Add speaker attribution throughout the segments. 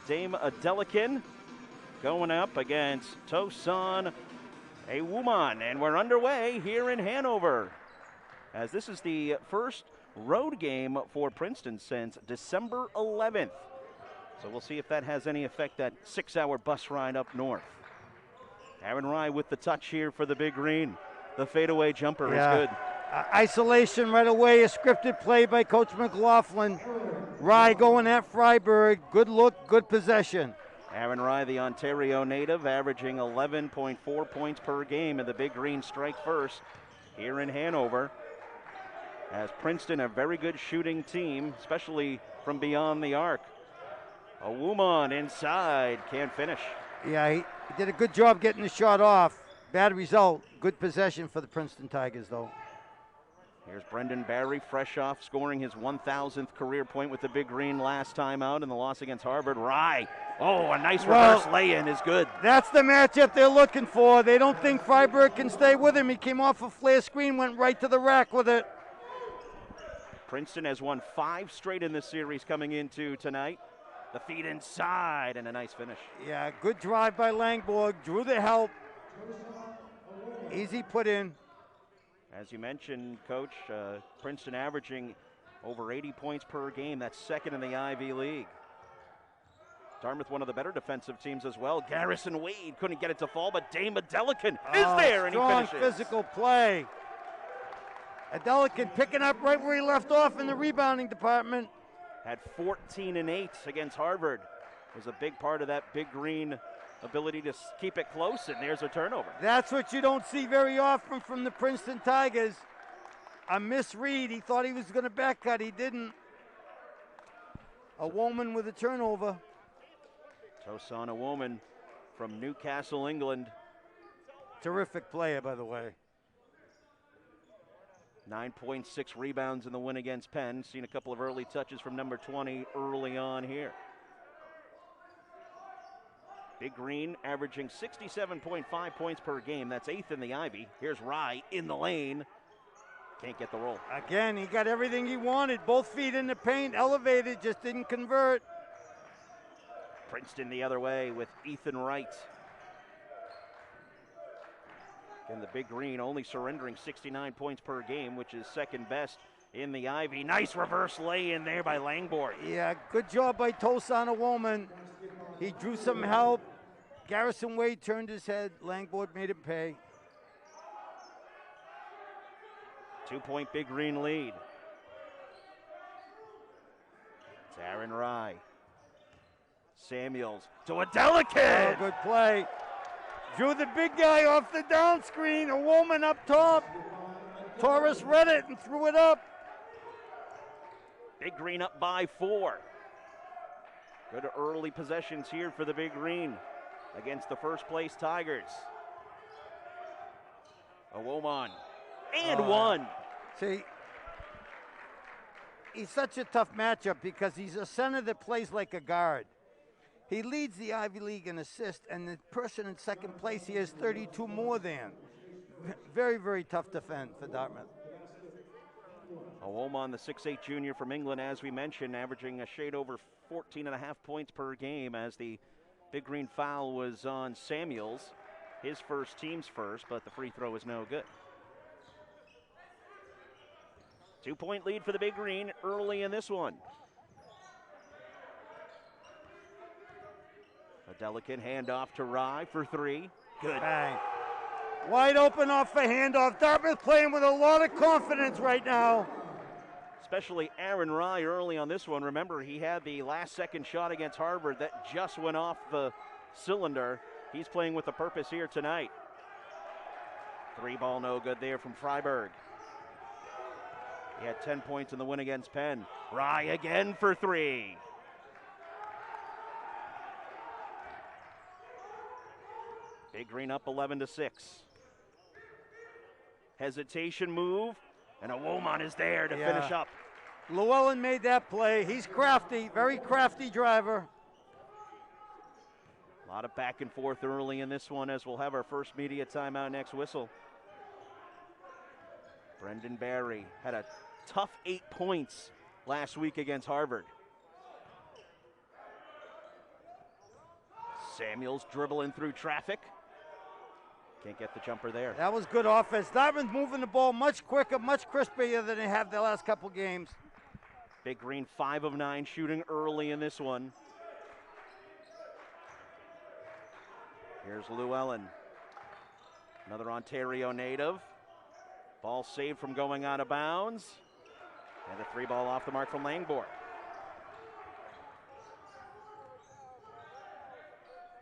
Speaker 1: Dame Adelican going up against Tosan Awuman, and we're underway here in Hanover, as this is the first road game for Princeton since December 11th. So we'll see if that has any effect, that 6-hour bus ride up north. Aaron Wright with the touch here for the Big Green. The fadeaway jumper is good.
Speaker 2: Isolation right away, a scripted play by Coach McLaughlin. Rye going at Freiburg. Good look, good possession.
Speaker 1: Aaron Rye, the Ontario native, averaging 11.4 points per game, and the Big Green strike first here in Hanover. As Princeton, a very good shooting team, especially from beyond the arc. Awuman inside, can't finish.
Speaker 2: Yeah, he did a good job getting the shot off. Bad result. Good possession for the Princeton Tigers, though.
Speaker 1: Here's Brendan Barry, fresh off scoring his 1,000th career point with the Big Green last time out in the loss against Harvard. Rye, a nice reverse lay-in is good.
Speaker 2: That's the matchup they're looking for. They don't think Freiburg can stay with him. He came off a flare screen, went right to the rack with it.
Speaker 1: Princeton has won 5 straight in this series coming into tonight. The feed inside and a nice finish.
Speaker 2: Yeah, good drive by Langborg. Drew the help. Easy put in.
Speaker 1: As you mentioned, Coach, Princeton averaging over 80 points per game. That's second in the Ivy League. Dartmouth, one of the better defensive teams as well. Garrison Wade couldn't get it to fall, but Dame Adelican is there, and he finishes.
Speaker 2: Strong physical play. Adelican picking up right where he left off in the rebounding department.
Speaker 1: Had 14 and 8 against Harvard. Was a big part of that Big Green ability to keep it close, and there's a turnover.
Speaker 2: That's what you don't see very often from the Princeton Tigers. A misread. He thought he was going to back cut. He didn't. Awuman with a turnover.
Speaker 1: Tosan Awuman from Newcastle, England.
Speaker 2: Terrific player, by the way.
Speaker 1: 9.6 rebounds in the win against Penn. Seen a couple of early touches from number 20 early on here. Big Green averaging 67.5 points per game. That's 8th in the Ivy. Here's Rye in the lane. Can't get the roll.
Speaker 2: Again, he got everything he wanted. Both feet in the paint, elevated, just didn't convert.
Speaker 1: Princeton the other way with Ethan Wright. And the Big Green only surrendering 69 points per game, which is second best in the Ivy. Nice reverse lay in there by Langborg.
Speaker 2: Yeah, good job by Tosan Awuman. He drew some help. Garrison Wade turned his head. Langborg made him pay.
Speaker 1: 2-point Big Green lead. It's Aaron Rye. Samuels to Adelican.
Speaker 2: Oh, good play. Drew the big guy off the down screen. Awuman up top. Torres read it and threw it up.
Speaker 1: Big Green up by 4. Good early possessions here for the Big Green against the first place Tigers. Awuman and one.
Speaker 2: See, he's such a tough matchup because he's a center that plays like a guard. He leads the Ivy League in assists, and the person in second place, he has 32 more than. Very, very tough defense for Dartmouth.
Speaker 1: Awuman, the 6'8 junior from England, as we mentioned, averaging a shade over 14.5 points per game as the Big Green foul was on Samuels. His first, team's first, but the free throw is no good. 2-point lead for the Big Green early in this one. Adelican handoff to Rye for 3. Good.
Speaker 2: Bang. Wide open off a handoff. Dartmouth playing with a lot of confidence right now.
Speaker 1: Especially Aaron Rye early on this one. Remember, he had the last-second shot against Harvard that just went off the cylinder. He's playing with a purpose here tonight. 3 ball no good there from Freiburg. He had 10 points in the win against Penn. Rye again for 3. Big Green up 11-6. Hesitation move, and Awuman is there to finish up.
Speaker 2: Llewellyn made that play. He's crafty, very crafty driver.
Speaker 1: A lot of back and forth early in this one as we'll have our first media timeout next whistle. Brendan Barry had a tough 8 points last week against Harvard. Samuels dribbling through traffic. Can't get the jumper there.
Speaker 2: That was good offense. Dartmouth moving the ball much quicker, much crispier than they have the last couple games.
Speaker 1: Big Green 5 of 9 shooting early in this one. Here's Llewellyn, another Ontario native. Ball saved from going out of bounds. And a 3-ball off the mark from Langborg.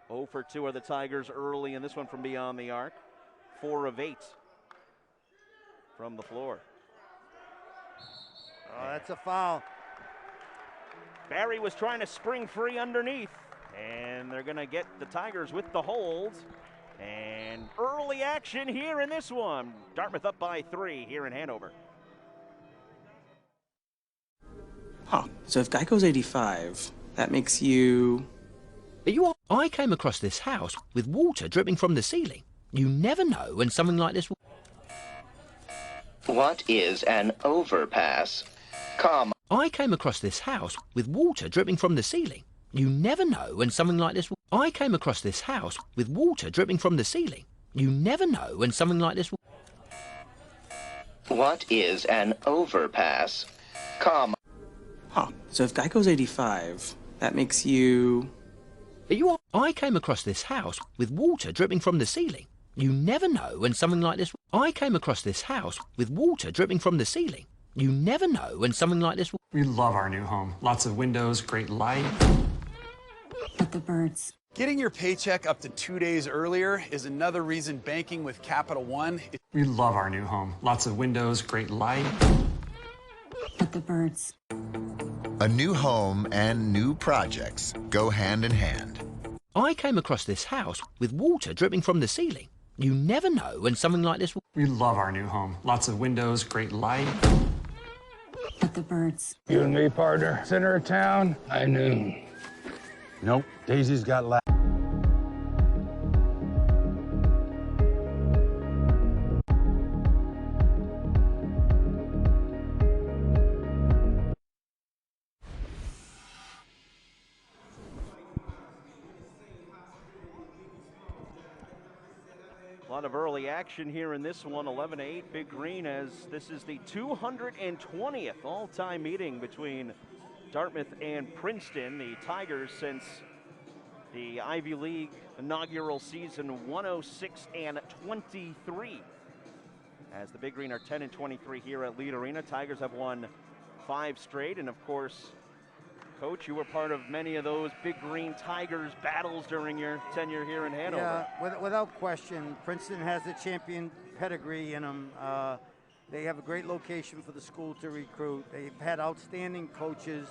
Speaker 1: 0 for 2 are the Tigers early in this one from beyond the arc. 4 of 8 from the floor.
Speaker 2: Oh, that's a foul.
Speaker 1: Barry was trying to spring free underneath, and they're going to get the Tigers with the hold. And early action here in this one. Dartmouth up by 3 here in Hanover.
Speaker 3: Huh, so if Geico's 85, that makes you...
Speaker 4: I came across this house with water dripping from the ceiling. You never know when something like this will...
Speaker 5: What is an overpass?
Speaker 4: I came across this house with water dripping from the ceiling. You never know when something like this will... I came across this house with water dripping from the ceiling. You never know when something like this will...
Speaker 5: What is an overpass?
Speaker 3: Huh, so if Geico's 85, that makes you...
Speaker 4: I came across this house with water dripping from the ceiling. You never know when something like this will... I came across this house with water dripping from the ceiling. You never know when something like this will...
Speaker 6: We love our new home. Lots of windows, great light.
Speaker 7: But the birds.
Speaker 8: Getting your paycheck up to 2 days earlier is another reason banking with Capital One.
Speaker 6: We love our new home. Lots of windows, great light.
Speaker 7: But the birds.
Speaker 9: A new home and new projects go hand in hand.
Speaker 4: I came across this house with water dripping from the ceiling. You never know when something like this will...
Speaker 6: We love our new home. Lots of windows, great light.
Speaker 7: But the birds.
Speaker 10: You and me, partner. Center of town, high noon. Nope, Daisy's got last.
Speaker 1: A lot of early action here in this one, 11-8 Big Green, as this is the 220th all-time meeting between Dartmouth and Princeton. The Tigers, since the Ivy League inaugural season, 106-23. As the Big Green are 10-23 here at Lead Arena. Tigers have won 5 straight, and of course, Coach, you were part of many of those Big Green Tigers battles during your tenure here in Hanover.
Speaker 2: Yeah, without question, Princeton has a champion pedigree in them. They have a great location for the school to recruit. They've had outstanding coaches.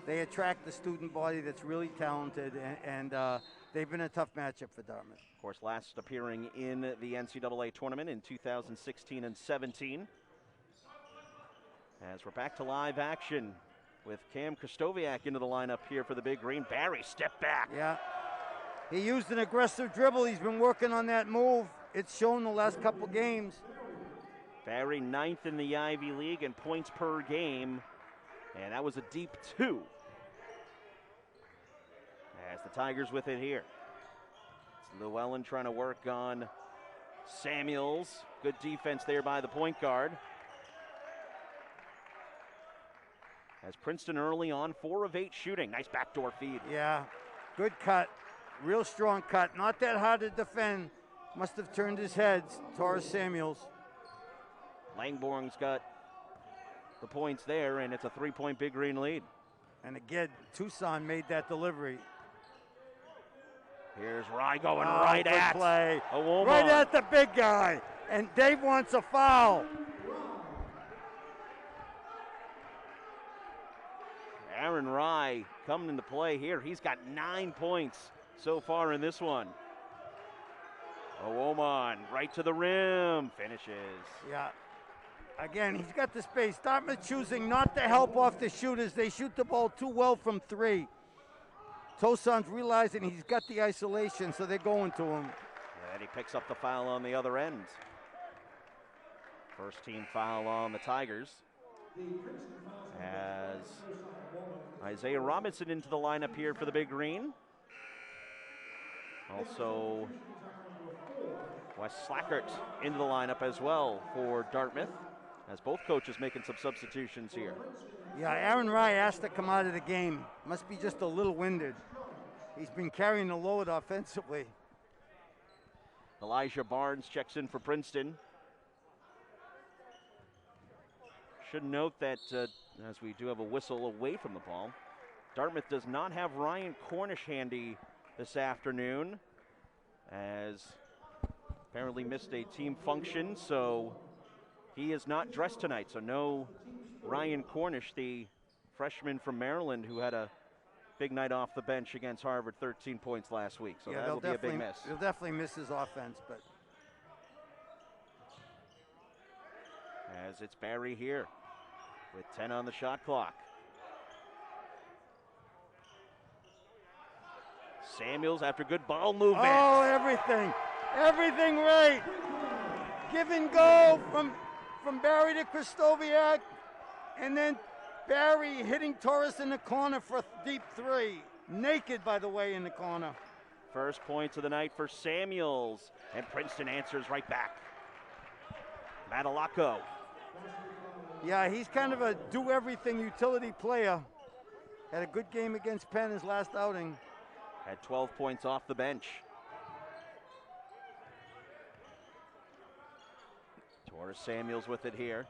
Speaker 2: They attract the student body that's really talented, and they've been a tough matchup for Dartmouth.
Speaker 1: Of course, last appearing in the NCAA tournament in 2016 and 17. As we're back to live action with Cam Krastowiak into the lineup here for the Big Green. Barry, step back.
Speaker 2: Yeah. He used an aggressive dribble. He's been working on that move. It's shown the last couple games.
Speaker 1: Barry 9th in the Ivy League in points per game. And that was a deep 2. As the Tigers with it here. It's Llewellyn trying to work on Samuels. Good defense there by the point guard. As Princeton early on, 4 of 8 shooting. Nice backdoor feed.
Speaker 2: Yeah, good cut. Real strong cut. Not that hard to defend. Must have turned his head, Taurus Samuels.
Speaker 1: Langborg's got the points there, and it's a 3-point Big Green lead.
Speaker 2: And again, Tucson made that delivery.
Speaker 1: Here's Wright going right at
Speaker 2: play.
Speaker 1: Awoma.
Speaker 2: Right at the big guy. And Dave wants a foul.
Speaker 1: Aaron Rye coming into play here. He's got 9 points so far in this one. Owoman right to the rim, finishes.
Speaker 2: Yeah. Again, he's got the space. Dartmouth choosing not to help off the shooters. They shoot the ball too well from 3. Tucson's realizing he's got the isolation, so they're going to him.
Speaker 1: And he picks up the foul on the other end. First team foul on the Tigers. As Isaiah Robinson into the lineup here for the Big Green. Also, Wes Slackert into the lineup as well for Dartmouth, as both coaches making some substitutions here.
Speaker 2: Yeah, Aaron Wright has to come out of the game. Must be just a little winded. He's been carrying the load offensively.
Speaker 1: Elijah Barnes checks in for Princeton. Should note that as we do have a whistle away from the ball, Dartmouth does not have Ryan Cornish handy this afternoon, as apparently missed a team function, so he is not dressed tonight. So no Ryan Cornish, the freshman from Maryland who had a big night off the bench against Harvard, 13 points last week. So
Speaker 2: yeah,
Speaker 1: that will be a big miss.
Speaker 2: He'll definitely miss his offense, but
Speaker 1: as it's Barry here with 10 on the shot clock. Samuels after good ball movement.
Speaker 2: Oh, everything right. Give and go from Barry to Kristoviak, and then Barry hitting Torres in the corner for a deep three. Naked, by the way, in the corner.
Speaker 1: First points of the night for Samuels, and Princeton answers right back. Madalacco.
Speaker 2: Yeah, he's kind of a do-everything utility player. Had a good game against Penn his last outing.
Speaker 1: Had 12 points off the bench. Torres Samuels with it here.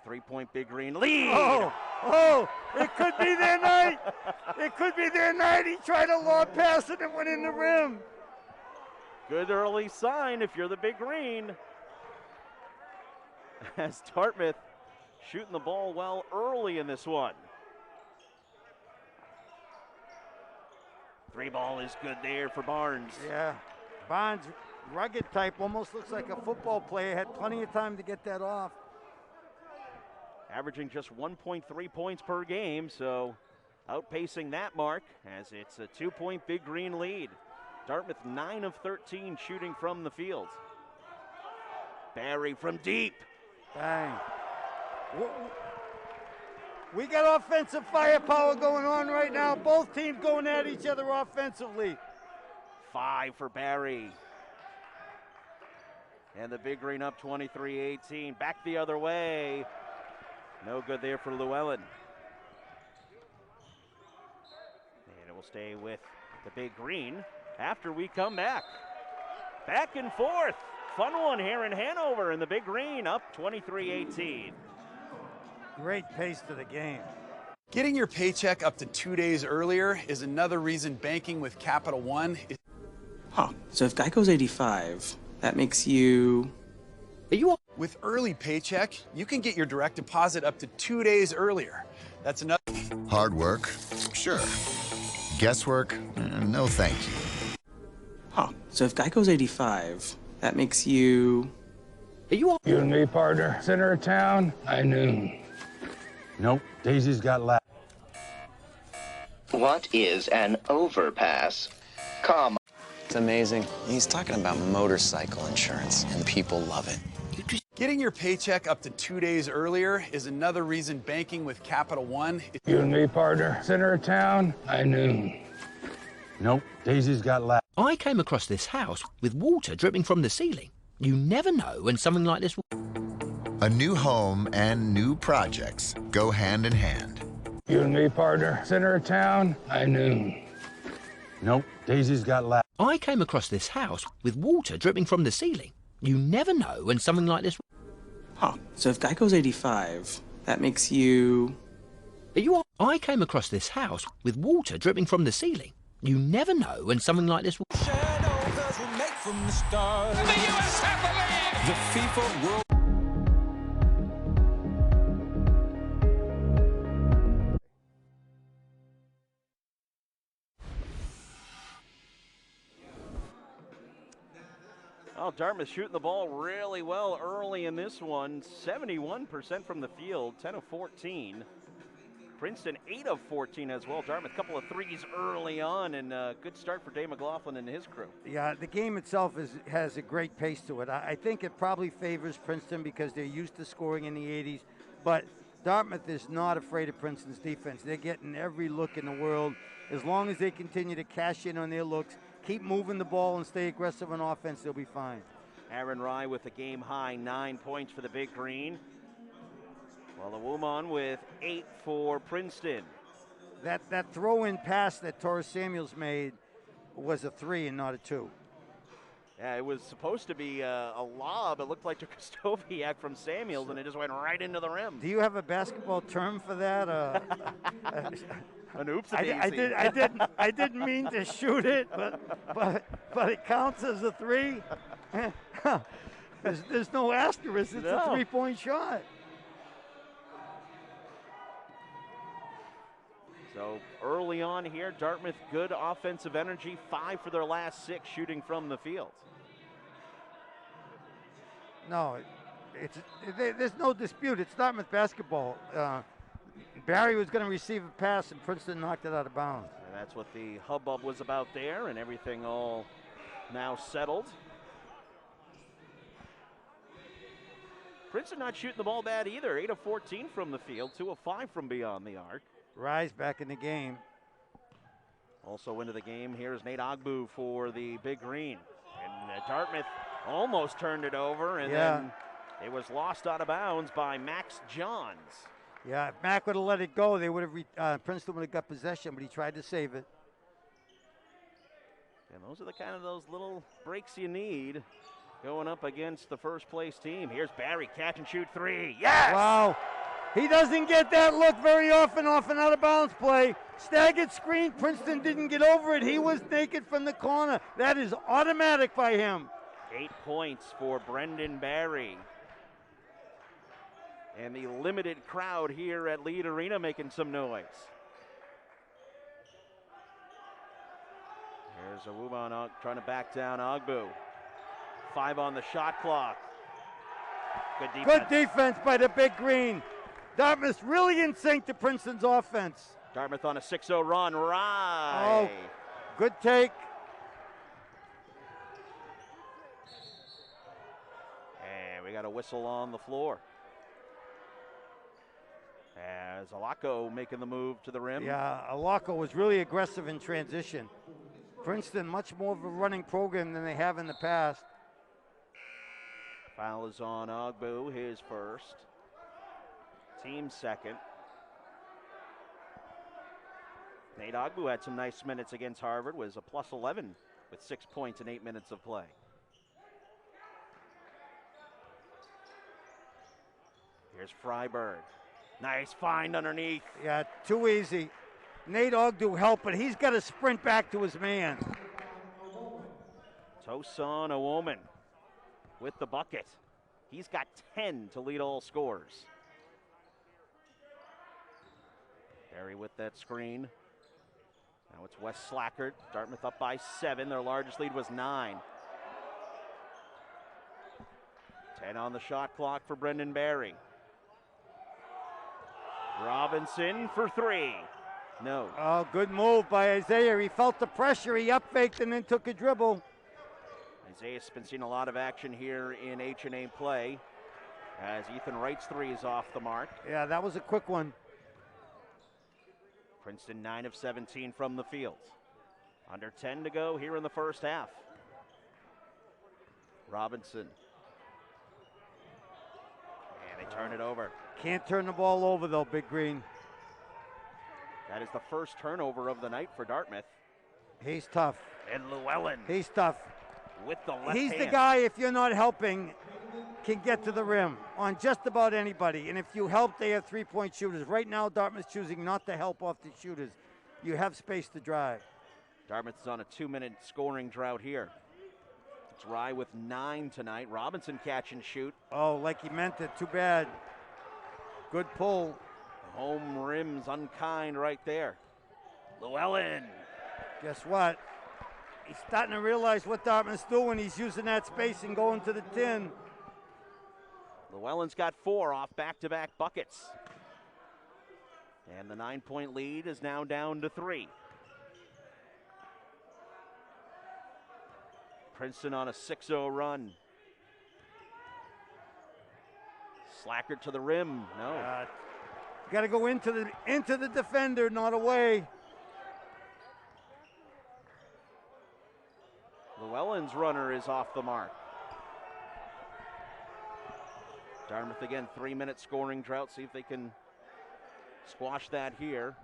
Speaker 1: 3-point Big Green lead.
Speaker 2: Oh, it could be their night. It could be their night. He tried a long pass and it went in the rim.
Speaker 1: Good early sign if you're the Big Green. As Dartmouth shooting the ball well early in this one. Three ball is good there for Barnes.
Speaker 2: Yeah, Barnes, rugged type, almost looks like a football player. Had plenty of time to get that off.
Speaker 1: Averaging just 1.3 points per game, so outpacing that mark as it's a 2-point Big Green lead. Dartmouth 9 of 13 shooting from the field. Barry from deep.
Speaker 2: Bang. We got offensive firepower going on right now. Both teams going at each other offensively.
Speaker 1: 5 for Barry. And the Big Green up 23-18. Back the other way. No good there for Llewellyn. And it will stay with the Big Green after we come back. Back and forth. Fun one here in Hanover, and the Big Green up 23-18.
Speaker 2: Great pace to the game.
Speaker 8: Getting your paycheck up to 2 days earlier is another reason banking with Capital One is...
Speaker 3: Huh, so if Geico's 85, that makes you...
Speaker 8: With early paycheck, you can get your direct deposit up to 2 days earlier. That's another...
Speaker 9: Hard work? Sure. Guesswork? No thank you.
Speaker 3: Huh, so if Geico's 85, that makes you...
Speaker 10: You and me, partner. Center of town, high noon. Nope, Daisy's got lap.
Speaker 5: What is an overpass?
Speaker 11: It's amazing. He's talking about motorcycle insurance, and people love it.
Speaker 8: Getting your paycheck up to 2 days earlier is another reason banking with Capital One is...
Speaker 10: You and me, partner. Center of town, high noon. Nope, Daisy's got lap.
Speaker 4: I came across this house with water dripping from the ceiling. You never know when something like this...
Speaker 9: A new home and new projects go hand in hand.
Speaker 10: You and me, partner. Center of town, high noon. Nope, Daisy's got lap.
Speaker 4: I came across this house with water dripping from the ceiling. You never know when something like this...
Speaker 3: Huh, so if Geico's 85, that makes you...
Speaker 4: I came across this house with water dripping from the ceiling. You never know when something like this...
Speaker 12: Shadows were made from the stars. The U.S. have the lead! The FIFA World...
Speaker 1: Oh, Dartmouth shooting the ball really well early in this one. 71% from the field, 10 of 14. Princeton 8 of 14 as well. Dartmouth, a couple of threes early on, and a good start for Dave McLaughlin and his crew.
Speaker 2: Yeah, the game itself has a great pace to it. I think it probably favors Princeton because they're used to scoring in the 80s, but Dartmouth is not afraid of Princeton's defense. They're getting every look in the world. As long as they continue to cash in on their looks, keep moving the ball and stay aggressive on offense, they'll be fine.
Speaker 1: Aaron Rye with a game-high 9 points for the Big Green. Well, the Woomon with 8 for Princeton.
Speaker 2: That throw-in pass that Torres Samuels made was a 3 and not a 2.
Speaker 1: Yeah, it was supposed to be a lob. It looked like to Krzysztofiak from Samuels, and it just went right into the rim.
Speaker 2: Do you have a basketball term for that?
Speaker 1: An oopsie-daisy.
Speaker 2: I didn't mean to shoot it, but it counts as a 3. There's no asterisk. It's a 3-point shot.
Speaker 1: So early on here, Dartmouth, good offensive energy, 5 for their last 6 shooting from the field.
Speaker 2: No, there's no dispute. It's Dartmouth basketball. Barry was going to receive a pass, and Princeton knocked it out of bounds.
Speaker 1: And that's what the hubbub was about there, and everything all now settled. Princeton not shooting the ball bad either. 8 of 14 from the field, 2 of 5 from beyond the arc.
Speaker 2: Rise back in the game.
Speaker 1: Also into the game, here's Nate Ogbu for the Big Green. And Dartmouth almost turned it over, and then it was lost out of bounds by Max Johns.
Speaker 2: Yeah, if Mac would have let it go, they would have Princeton would have got possession, but he tried to save it.
Speaker 1: And those are the kind of those little breaks you need going up against the first place team. Here's Barry, catch and shoot 3. Yes!
Speaker 2: Wow. He doesn't get that look very often off an out-of-bounds play. Staggered screen. Princeton didn't get over it. He was naked from the corner. That is automatic by him.
Speaker 1: 8 points for Brendan Barry. And the limited crowd here at Lead Arena making some noise. Here's a Woomon trying to back down Ogbu. 5 on the shot clock. Good defense.
Speaker 2: Good defense by the Big Green. Dartmouth really in sync to Princeton's offense.
Speaker 1: Dartmouth on a 6-0 run. Right.
Speaker 2: Oh, good take.
Speaker 1: And we got a whistle on the floor. As Alako making the move to the rim.
Speaker 2: Yeah, Alako was really aggressive in transition. Princeton, much more of a running program than they have in the past.
Speaker 1: Foul is on Ogbu, his first. Team second. Nate Ogbu had some nice minutes against Harvard, was a plus 11 with 6 points in 8 minutes of play. Here's Freiberg. Nice find underneath.
Speaker 2: Yeah, too easy. Nate Ogbu helped, but he's got to sprint back to his man.
Speaker 1: Tosan Awoman with the bucket. He's got 10 to lead all scorers. Barry with that screen. Now it's Wes Slackert. Dartmouth up by 7. Their largest lead was 9. 10 on the shot clock for Brendan Barry. Robinson for 3. No.
Speaker 2: Oh, good move by Isaiah. He felt the pressure. He up-faked and then took a dribble.
Speaker 1: Isaiah's been seeing a lot of action here in H&A play as Ethan Wright's 3 is off the mark.
Speaker 2: Yeah, that was a quick one.
Speaker 1: Princeton 9 of 17 from the field. Under 10 to go here in the first half. Robinson. And they turn it over.
Speaker 2: Can't turn the ball over though, Big Green.
Speaker 1: That is the first turnover of the night for Dartmouth.
Speaker 2: He's tough.
Speaker 1: And Llewellyn.
Speaker 2: He's tough.
Speaker 1: With the left
Speaker 2: He's
Speaker 1: hand.
Speaker 2: the guy, if you're not helping, can get to the rim on just about anybody. And if you help, they have three-point shooters. Right now, Dartmouth's choosing not to help off the shooters. You have space to drive.
Speaker 1: Dartmouth is on a 2-minute scoring drought here. It's Rye with 9 tonight. Robinson catch and shoot.
Speaker 2: Oh, like he meant it. Too bad. Good pull.
Speaker 1: Home rim's unkind right there. Llewellyn.
Speaker 2: Guess what? He's starting to realize what Dartmouth's doing. He's using that space and going to the tin.
Speaker 1: Llewellyn's got 4 off back-to-back buckets. And the 9-point lead is now down to 3. Princeton on a 6-0 run. Slacker to the rim. No.
Speaker 2: Got to go into the defender, not away.
Speaker 1: Llewellyn's runner is off the mark. Dartmouth again, 3-minute scoring drought. See if they can squash that here.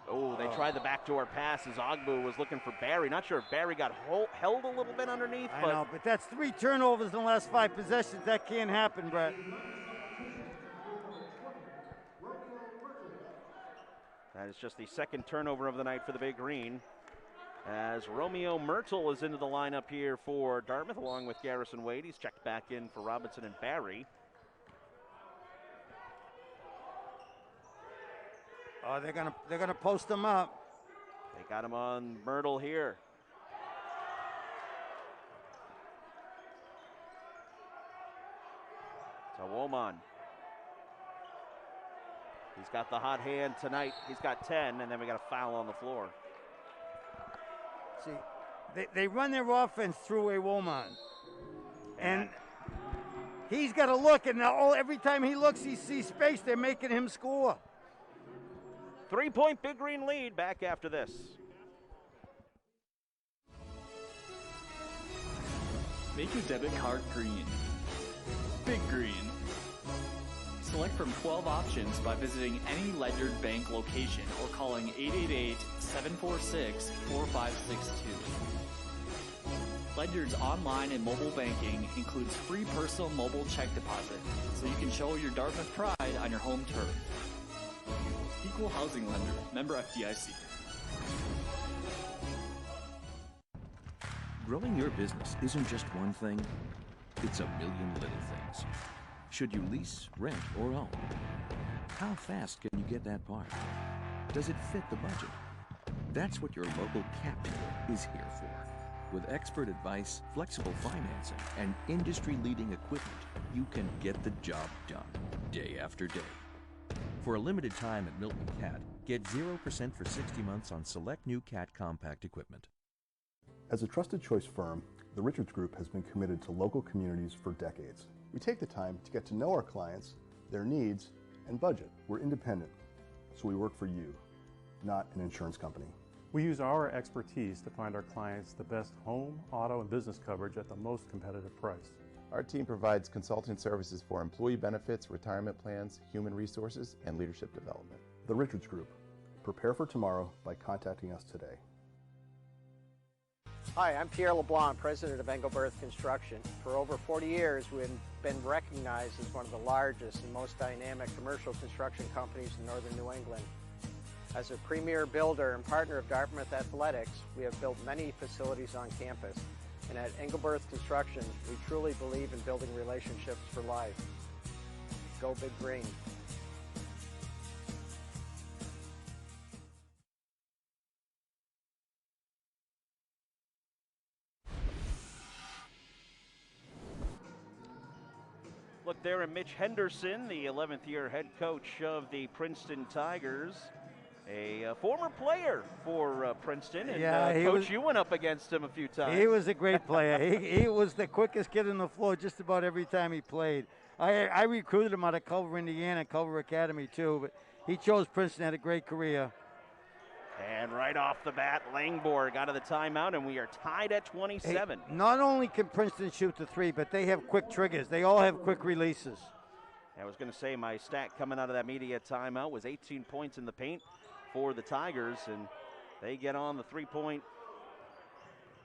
Speaker 1: Oh, they tried the backdoor pass as Ogbu was looking for Barry. Not sure if Barry got held a little bit underneath.
Speaker 2: I know, but that's 3 turnovers in the last 5 possessions. That can't happen, Brett.
Speaker 1: That is just the second turnover of the night for the Big Green, as Romeo Myrtle is into the lineup here for Dartmouth along with Garrison Wade. He's checked back in for Robinson and Barry.
Speaker 2: Oh, they're gonna post him up.
Speaker 1: They got him on Myrtle here. So Woman. He's got the hot hand tonight. He's got 10, and then we got a foul on the floor.
Speaker 2: See, they run their offense through a Woman. And he's got to look, and now every time he looks, he sees space. They're making him score.
Speaker 1: 3-point Big Green lead. Back after this.
Speaker 13: Make your debit card green. Big Green. Select from 12 options by visiting any Ledyard Bank location or calling 888-746-4562. Ledyard's online and mobile banking includes free personal mobile check deposit, so you can show your Dartmouth pride on your home turf. Equal housing lender, member FDIC.
Speaker 14: Growing your business isn't just one thing, it's a million little things. Should you lease, rent, or own? How fast can you get that part? Does it fit the budget? That's what your local CAT dealer is here for. With expert advice, flexible financing, and industry-leading equipment, you can get the job done, day after day. For a limited time at Milton CAT, get 0% for 60 months on select new CAT compact equipment.
Speaker 15: As a trusted choice firm, the Richards Group has been committed to local communities for decades. We take the time to get to know our clients, their needs, and budget. We're independent, so we work for you, not an insurance company.
Speaker 16: We use our expertise to find our clients the best home, auto, and business coverage at the most competitive price.
Speaker 17: Our team provides consulting services for employee benefits, retirement plans, human resources, and leadership development.
Speaker 15: The Richards Group. Prepare for tomorrow by contacting us today.
Speaker 18: Hi, I'm Pierre LeBlanc, president of Engelberth Construction. For over 40 years, we've been recognized as one of the largest and most dynamic commercial construction companies in northern New England. As a premier builder and partner of Dartmouth Athletics, we have built many facilities on campus. And at Engelberth Construction, we truly believe in building relationships for life. Go Big Green.
Speaker 1: Look there at Mitch Henderson, the 11th year head coach of the Princeton Tigers. A former player for Princeton, and Coach, you went up against him a few times.
Speaker 2: He was a great player. he was the quickest kid on the floor just about every time he played. I recruited him out of Culver, Indiana, Culver Academy too, but he chose Princeton, had a great career.
Speaker 1: And right off the bat, Langborg out of the timeout, and we are tied at 27.
Speaker 2: Hey, not only can Princeton shoot the three, but they have quick triggers. They all have quick releases.
Speaker 1: I was going to say my stat coming out of that media timeout was 18 points in the paint for the Tigers, and they get on the three-point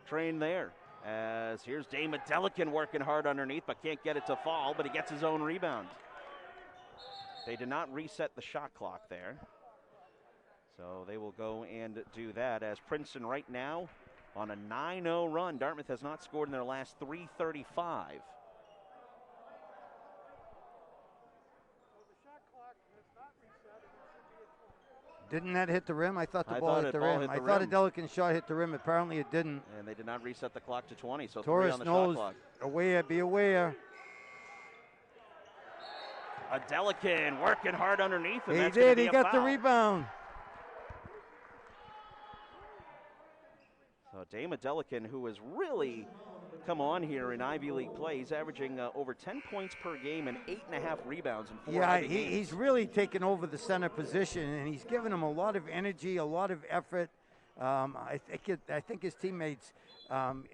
Speaker 1: train there. As here's Dame Adelican working hard underneath, but can't get it to fall, but he gets his own rebound. They did not reset the shot clock there. So they will go and do that as Princeton right now on a 9-0 run. Dartmouth has not scored in their last 3:35.
Speaker 2: Didn't that hit the rim? I thought the ball hit the rim. I thought Adelican's shot hit the rim. Apparently it didn't.
Speaker 1: And they did not reset the clock to 20, so
Speaker 2: Torres
Speaker 1: 3 on the
Speaker 2: knows.
Speaker 1: shot clock.
Speaker 2: Aware, be aware.
Speaker 1: Adelican working hard underneath. And
Speaker 2: He
Speaker 1: that's
Speaker 2: did.
Speaker 1: Be
Speaker 2: He
Speaker 1: a
Speaker 2: got
Speaker 1: foul.
Speaker 2: the rebound.
Speaker 1: So Dame Adelican, who has really come on here in Ivy League play. He's averaging over 10 points per game and 8.5 rebounds in 4
Speaker 2: Yeah,
Speaker 1: games.
Speaker 2: he's really taken over the center position, and he's given him a lot of energy, a lot of effort. I think his teammates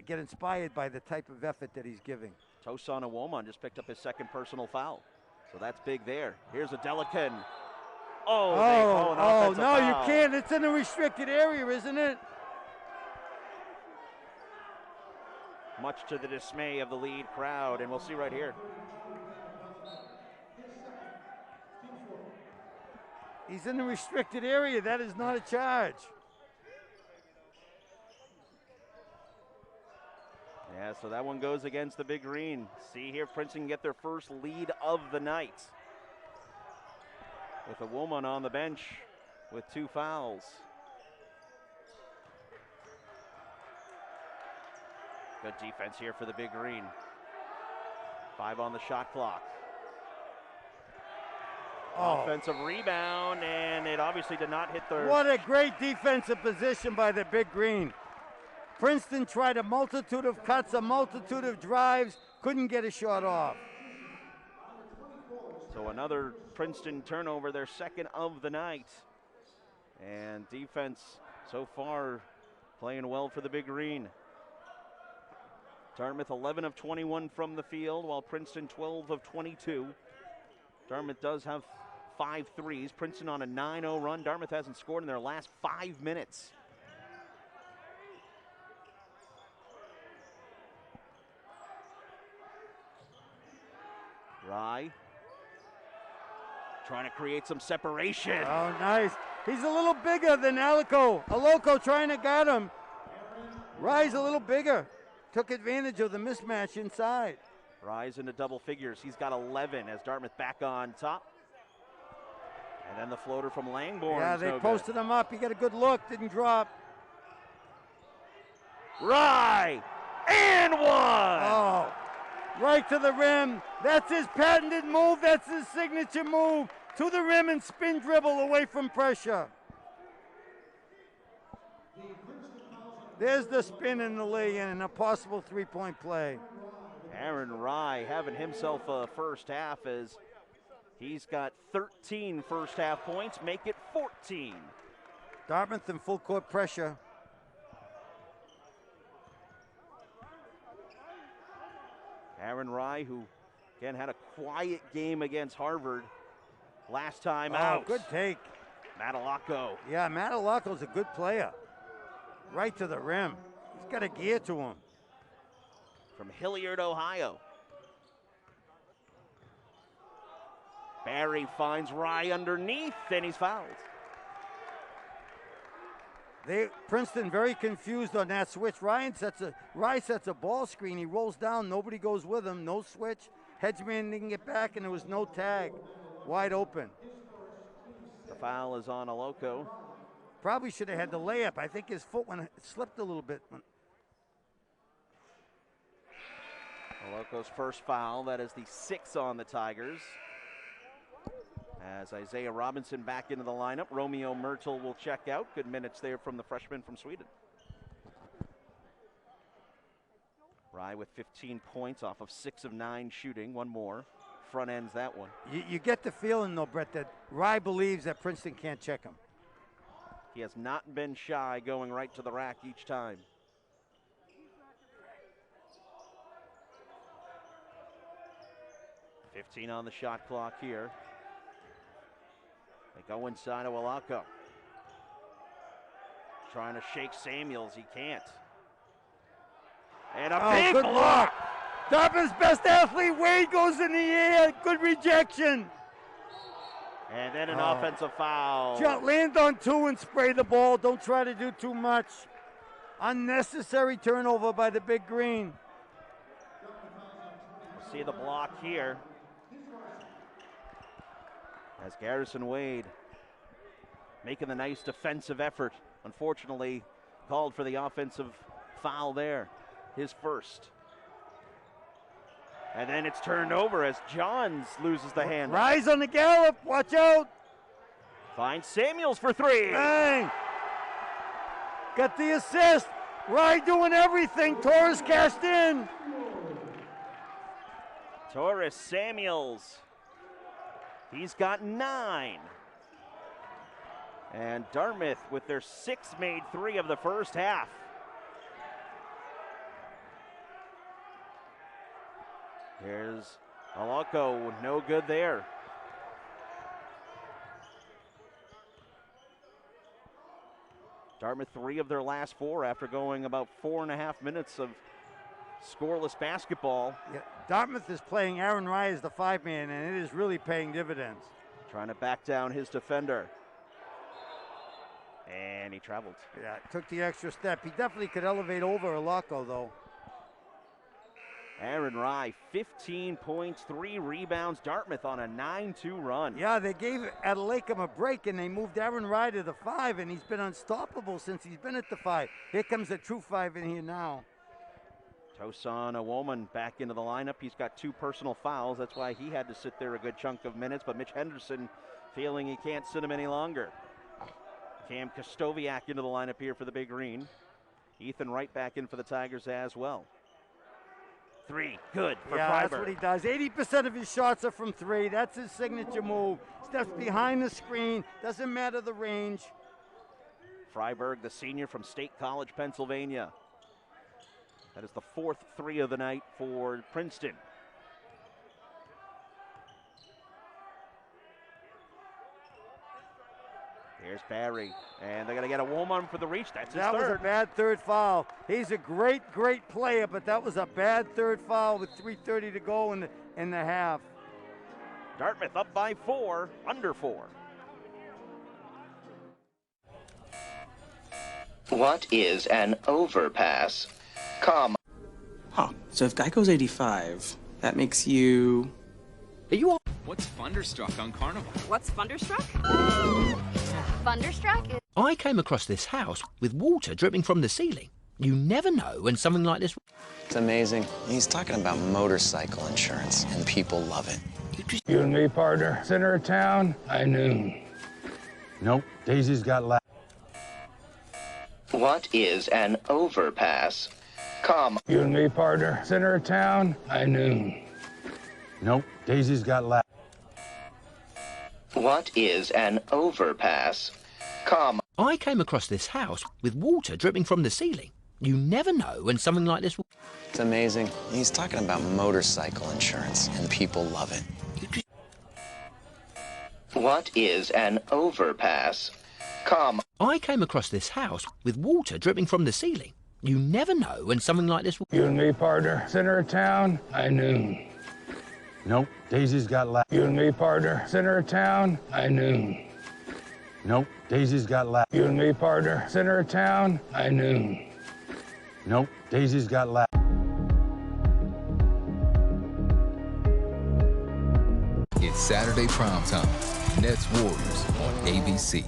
Speaker 2: get inspired by the type of effort that he's giving.
Speaker 1: Tosan Awoman just picked up his second personal foul, so that's big there. Here's a Delican.
Speaker 2: Oh, no, you can't. It's in a restricted area, isn't it?
Speaker 1: Much to the dismay of the lead crowd, and we'll see right here.
Speaker 2: He's in the restricted area. That is not a charge.
Speaker 1: Yeah, so that one goes against the Big Green. See here, Princeton can get their first lead of the night, with a woman on the bench with 2 fouls. Good defense here for the Big Green. 5 on the shot clock. Offensive rebound, and it obviously did not hit the...
Speaker 2: What a great defensive position by the Big Green. Princeton tried a multitude of cuts, a multitude of drives, couldn't get a shot off.
Speaker 1: So another Princeton turnover, their second of the night. And defense so far playing well for the Big Green. Dartmouth 11 of 21 from the field, while Princeton 12 of 22. Dartmouth does have 5 threes. Princeton on a 9-0 run. Dartmouth hasn't scored in their last 5 minutes. Rye trying to create some separation.
Speaker 2: Oh, nice. He's a little bigger than Alico. Aloco trying to guard him. Rye's a little bigger. Took advantage of the mismatch inside.
Speaker 1: Rise into double figures. He's got 11 as Dartmouth back on top. And then the floater from Langborn.
Speaker 2: Yeah, they posted him up. He got a good look, didn't drop.
Speaker 1: Rye and one.
Speaker 2: Oh, right to the rim. That's his patented move. That's his signature move. To the rim and spin dribble away from pressure. There's the spin and the lay-in and a possible three-point play.
Speaker 1: Aaron Rye having himself a first half as he's got 13 first half points, make it 14.
Speaker 2: Dartmouth in full court pressure.
Speaker 1: Aaron Rye, who again had a quiet game against Harvard last time out.
Speaker 2: Good take.
Speaker 1: Matalaco.
Speaker 2: Yeah, Matalaco's a good player. Right to the rim. He's got a gear to him.
Speaker 1: From Hilliard, Ohio. Barry finds Rye underneath, and he's fouled.
Speaker 2: Princeton very confused on that switch. Rye sets a ball screen. He rolls down. Nobody goes with him. No switch. Hedgeman didn't get back, and there was no tag. Wide open.
Speaker 1: The foul is on Aloco.
Speaker 2: Probably should have had the layup. I think his foot slipped a little bit.
Speaker 1: Aloco's first foul. That is the 6th on the Tigers. As Isaiah Robinson back into the lineup, Romeo Myrtle will check out. Good minutes there from the freshman from Sweden. Rye with 15 points off of 6 of 9 shooting. One more. Front ends that one.
Speaker 2: You get the feeling, though, Brett, that Rye believes that Princeton can't check him.
Speaker 1: He has not been shy going right to the rack each time. .15 on the shot clock here. They go inside of Aloco. Trying to shake Samuels, he can't. And a big block.
Speaker 2: Dartmouth's best athlete, Wade, goes in the air. Good rejection.
Speaker 1: And then an offensive foul.
Speaker 2: Land on 2 and spray the ball. Don't try to do too much. Unnecessary turnover by the Big Green.
Speaker 1: We'll see the block here. As Garrison Wade making the nice defensive effort. Unfortunately, called for the offensive foul there. His first. And then it's turned over as Johns loses the handle.
Speaker 2: Rise on the gallop. Watch out.
Speaker 1: Finds Samuels for 3.
Speaker 2: Bang. Got the assist. Wright doing everything. Torres cast in.
Speaker 1: Torres Samuels. He's got 9. And Dartmouth with their 6th made 3 of the first half. Here's Aloko, no good there. Dartmouth 3 of their last 4 after going about 4.5 minutes of scoreless basketball.
Speaker 2: Yeah, Dartmouth is playing Aaron Wright as the 5-man, and it is really paying dividends.
Speaker 1: Trying to back down his defender. And he traveled.
Speaker 2: Yeah, took the extra step. He definitely could elevate over Aloko, though.
Speaker 1: Aaron Rye, 15 points, 3 rebounds. Dartmouth on a 9-2 run.
Speaker 2: Yeah, they gave Adelakum a break, and they moved Aaron Rye to the 5, and he's been unstoppable since he's been at the 5. Here comes the true 5 in here now.
Speaker 1: Tosan Awoman back into the lineup. He's got 2 personal fouls. That's why he had to sit there a good chunk of minutes, but Mitch Henderson feeling he can't sit him any longer. Cam Kostoviak into the lineup here for the Big Green. Ethan Wright back in for the Tigers as well. 3, good for
Speaker 2: yeah,
Speaker 1: Freiberg.
Speaker 2: That's what he does. 80% of his shots are from 3. That's his signature move. Steps behind the screen, doesn't matter the range.
Speaker 1: Freiberg, the senior from State College, Pennsylvania. That is the 4th 3 of the night for Princeton. Here's Barry, and they're going to get a Woolman for the reach. That's his
Speaker 2: That
Speaker 1: third.
Speaker 2: was a bad third foul. He's a great player, but that was a bad third foul with 3:30 to go in the half.
Speaker 1: Dartmouth up by 4, under 4.
Speaker 5: What is an overpass?
Speaker 3: Huh. So if Geico's 85, that makes you...
Speaker 4: Are you all...
Speaker 19: What's Thunderstruck on Carnival?
Speaker 20: What's Thunderstruck? Thunderstruck is...
Speaker 4: I came across this house with water dripping from the ceiling. You never know when something like this...
Speaker 11: It's amazing. He's talking about motorcycle insurance, and people love it.
Speaker 10: You and me, partner. Center of town, high noon. Nope, Daisy's got last.
Speaker 5: What is an overpass?
Speaker 10: You and me, partner. Center of town, high noon. Nope, Daisy's got last.
Speaker 5: What is an overpass?
Speaker 4: I came across this house with water dripping from the ceiling. You never know when something like this...
Speaker 11: It's amazing. He's talking about motorcycle insurance, and people love it.
Speaker 5: What is an overpass?
Speaker 4: I came across this house with water dripping from the ceiling. You never know when something like this...
Speaker 10: You and me, partner. Center of town, high noon. Nope, Daisy's got last. You and me, partner. Center of town, high noon. Nope, Daisy's got last. You and me, partner. Center of town, high noon. Nope, Daisy's got last.
Speaker 21: It's Saturday prime time. Nets Warriors on ABC.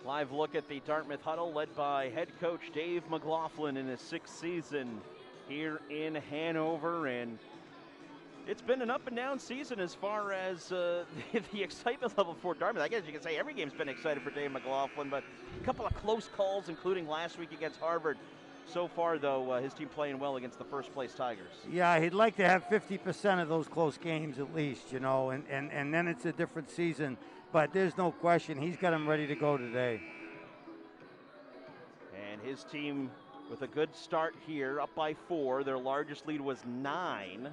Speaker 1: Live look at the Dartmouth huddle led by head coach Dave McLaughlin in his 6th season here in Hanover, and it's been an up and down season as far as the excitement level for Dartmouth. I guess you can say every game's been excited for Dave McLaughlin, but a couple of close calls, including last week against Harvard. So far, though, his team playing well against the first-place Tigers.
Speaker 2: Yeah, he'd like to have 50% of those close games at least, you know, and then it's a different season. But there's no question, he's got him ready to go today.
Speaker 1: And his team with a good start here, up by 4. Their largest lead was 9.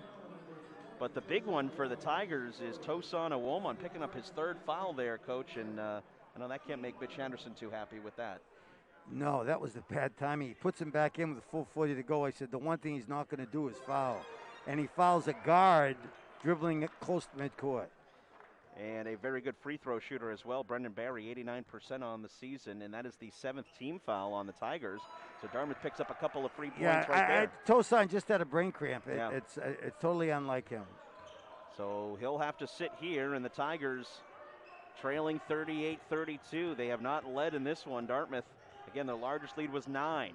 Speaker 1: But the big one for the Tigers is Tosan Awoman picking up his 3rd foul there, Coach. And I know that can't make Mitch Anderson too happy with that.
Speaker 2: No, that was the bad timing. He puts him back in with a full 40 to go. I said the one thing he's not going to do is foul. And he fouls a guard dribbling it close to midcourt.
Speaker 1: And a very good free throw shooter as well. Brendan Barry, 89% on the season, and that is the 7th team foul on the Tigers. So Dartmouth picks up a couple of free points right there.
Speaker 2: Tosan just had a brain cramp.
Speaker 1: Yeah.
Speaker 2: It's totally unlike him.
Speaker 1: So he'll have to sit here, and the Tigers trailing 38-32. They have not led in this one. Dartmouth, again, their largest lead was 9.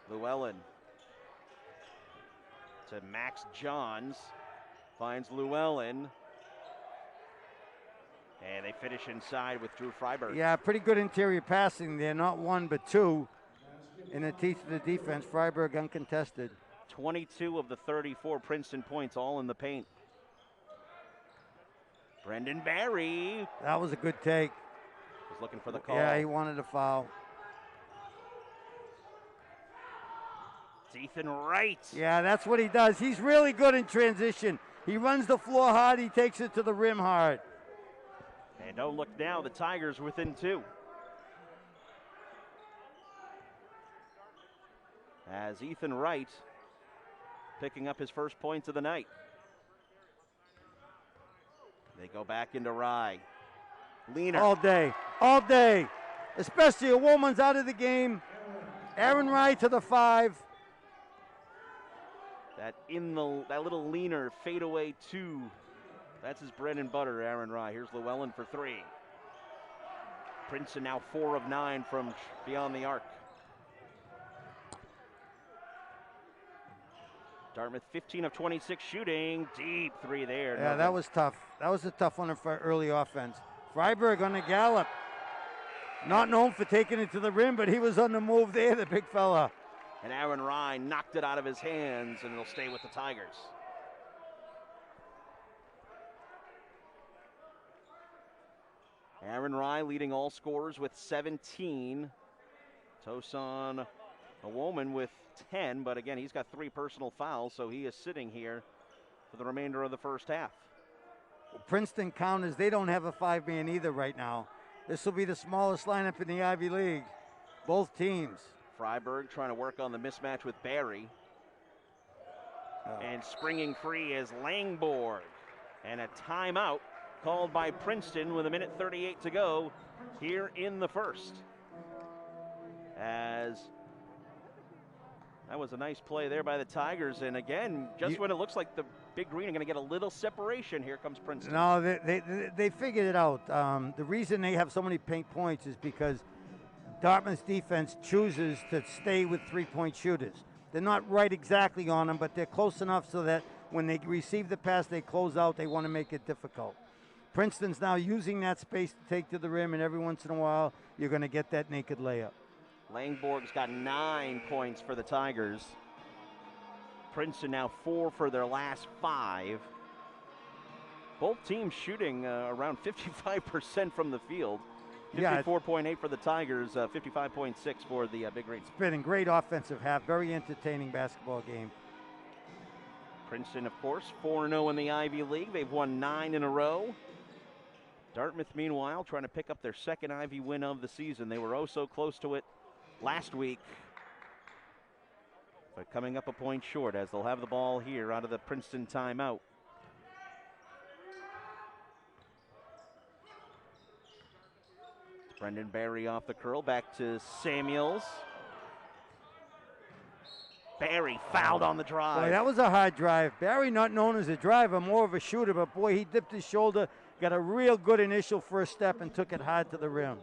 Speaker 1: Llewellyn to Max Johns. Finds Llewellyn. And they finish inside with Drew Freiberg.
Speaker 2: Yeah, pretty good interior passing there. Not one, but two in the teeth of the defense. Freiberg uncontested.
Speaker 1: 22 of the 34 Princeton points all in the paint. Brendan Barry.
Speaker 2: That was a good take.
Speaker 1: Was looking for the call.
Speaker 2: Yeah, he wanted a foul.
Speaker 1: It's Ethan Wright.
Speaker 2: Yeah, that's what he does. He's really good in transition. He runs the floor hard. He takes it to the rim hard.
Speaker 1: And don't look now, the Tigers within 2. As Ethan Wright picking up his first points of the night. They go back into Rye. Leaner.
Speaker 2: All day, all day. Especially a woman's out of the game. Aaron Rye to the 5.
Speaker 1: That little leaner fadeaway 2. That's his bread and butter, Aaron Rye. Here's Llewellyn for 3. Princeton now 4 of 9 from beyond the arc. Dartmouth 15 of 26 shooting. Deep 3 there.
Speaker 2: Yeah, that was tough. That was a tough one for early offense. Freiberg on the gallop. Not known for taking it to the rim, but he was on the move there, the big fella.
Speaker 1: And Aaron Rye knocked it out of his hands, and it'll stay with the Tigers. Aaron Rye leading all scorers with 17. Tosan Awoman with 10, but again, he's got 3 personal fouls, so he is sitting here for the remainder of the first half.
Speaker 2: Princeton counters, they don't have a 5-man either right now. This will be the smallest lineup in the Ivy League. Both teams.
Speaker 1: Freiberg trying to work on the mismatch with Barry. And springing free is Langborg. And a timeout called by Princeton with 1:38 to go here in the first. As that was a nice play there by the Tigers. And again, just when it looks like the Big Green are going to get a little separation, here comes Princeton.
Speaker 2: No, they figured it out. The reason they have so many paint points is because Dartmouth's defense chooses to stay with 3-point shooters. They're not right exactly on them, but they're close enough so that when they receive the pass, they close out. They want to make it difficult. Princeton's now using that space to take to the rim, and every once in a while, you're going to get that naked layup.
Speaker 1: Langborg's got 9 points for the Tigers. Princeton now 4 for their last 5. Both teams shooting around 55% from the field. 54.8 for the Tigers, 55.6 for the Big Green.
Speaker 2: It's been a great offensive half, very entertaining basketball game.
Speaker 1: Princeton, of course, 4-0 in the Ivy League. They've won 9 in a row. Dartmouth, meanwhile, trying to pick up their second Ivy win of the season. They were oh so close to it last week, but coming up a point short as they'll have the ball here out of the Princeton timeout. Brendan Barry off the curl, back to Samuels. Barry fouled on the drive.
Speaker 2: Boy, that was a hard drive. Barry, not known as a driver, more of a shooter, but boy, he dipped his shoulder, got a real good initial first step, and took it hard to the rim.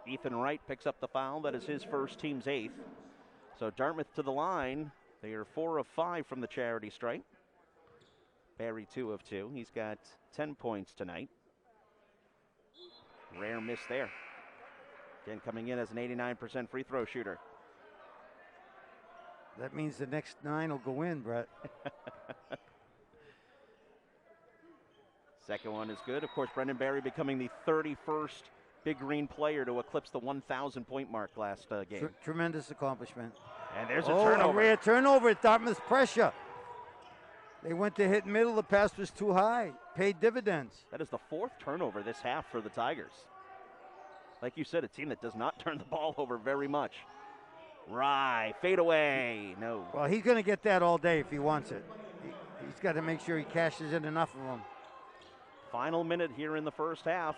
Speaker 1: Ethan Wright picks up the foul. That is his first, team's 8th. So Dartmouth to the line. They are 4 of 5 from the charity stripe. Barry 2 of 2. He's got 10 points tonight. Rare miss there. Again, coming in as an 89% free throw shooter.
Speaker 2: That means the next 9 will go in, Brett.
Speaker 1: Second one is good. Of course, Brendan Barry becoming the 31st Big Green player to eclipse the 1,000-point mark last game.
Speaker 2: Tremendous accomplishment.
Speaker 1: And there's a turnover.
Speaker 2: A rare turnover at Dartmouth's pressure. They went to hit middle. The pass was too high. Paid dividends.
Speaker 1: That is the 4th turnover this half for the Tigers. Like you said, a team that does not turn the ball over very much. Rye, fade away. No.
Speaker 2: Well, he's going to get that all day if he wants it. He's got to make sure he cashes in enough of them.
Speaker 1: Final minute here in the first half.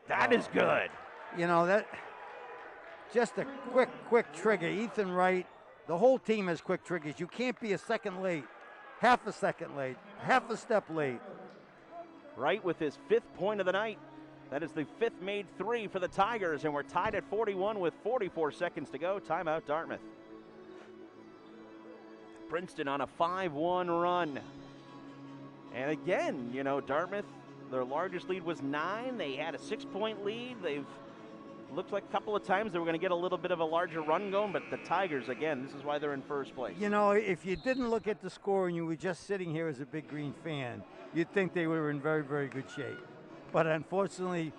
Speaker 1: That is good.
Speaker 2: You know, that just a quick trigger. Ethan Wright, the whole team has quick triggers. You can't be a second late, half a second late, half a step late.
Speaker 1: Wright with his 5th point of the night. That is the 5th made 3 for the Tigers, and we're tied at 41 with 44 seconds to go. Timeout, Dartmouth. Princeton on a 5-1 run. And again, you know, Dartmouth, their largest lead was 9. They had a 6-point lead. They've looked like a couple of times they were going to get a little bit of a larger run going, but the Tigers, again, this is why they're in first place.
Speaker 2: You know, if you didn't look at the score and you were just sitting here as a Big Green fan, you'd think they were in very, very good shape. But unfortunately,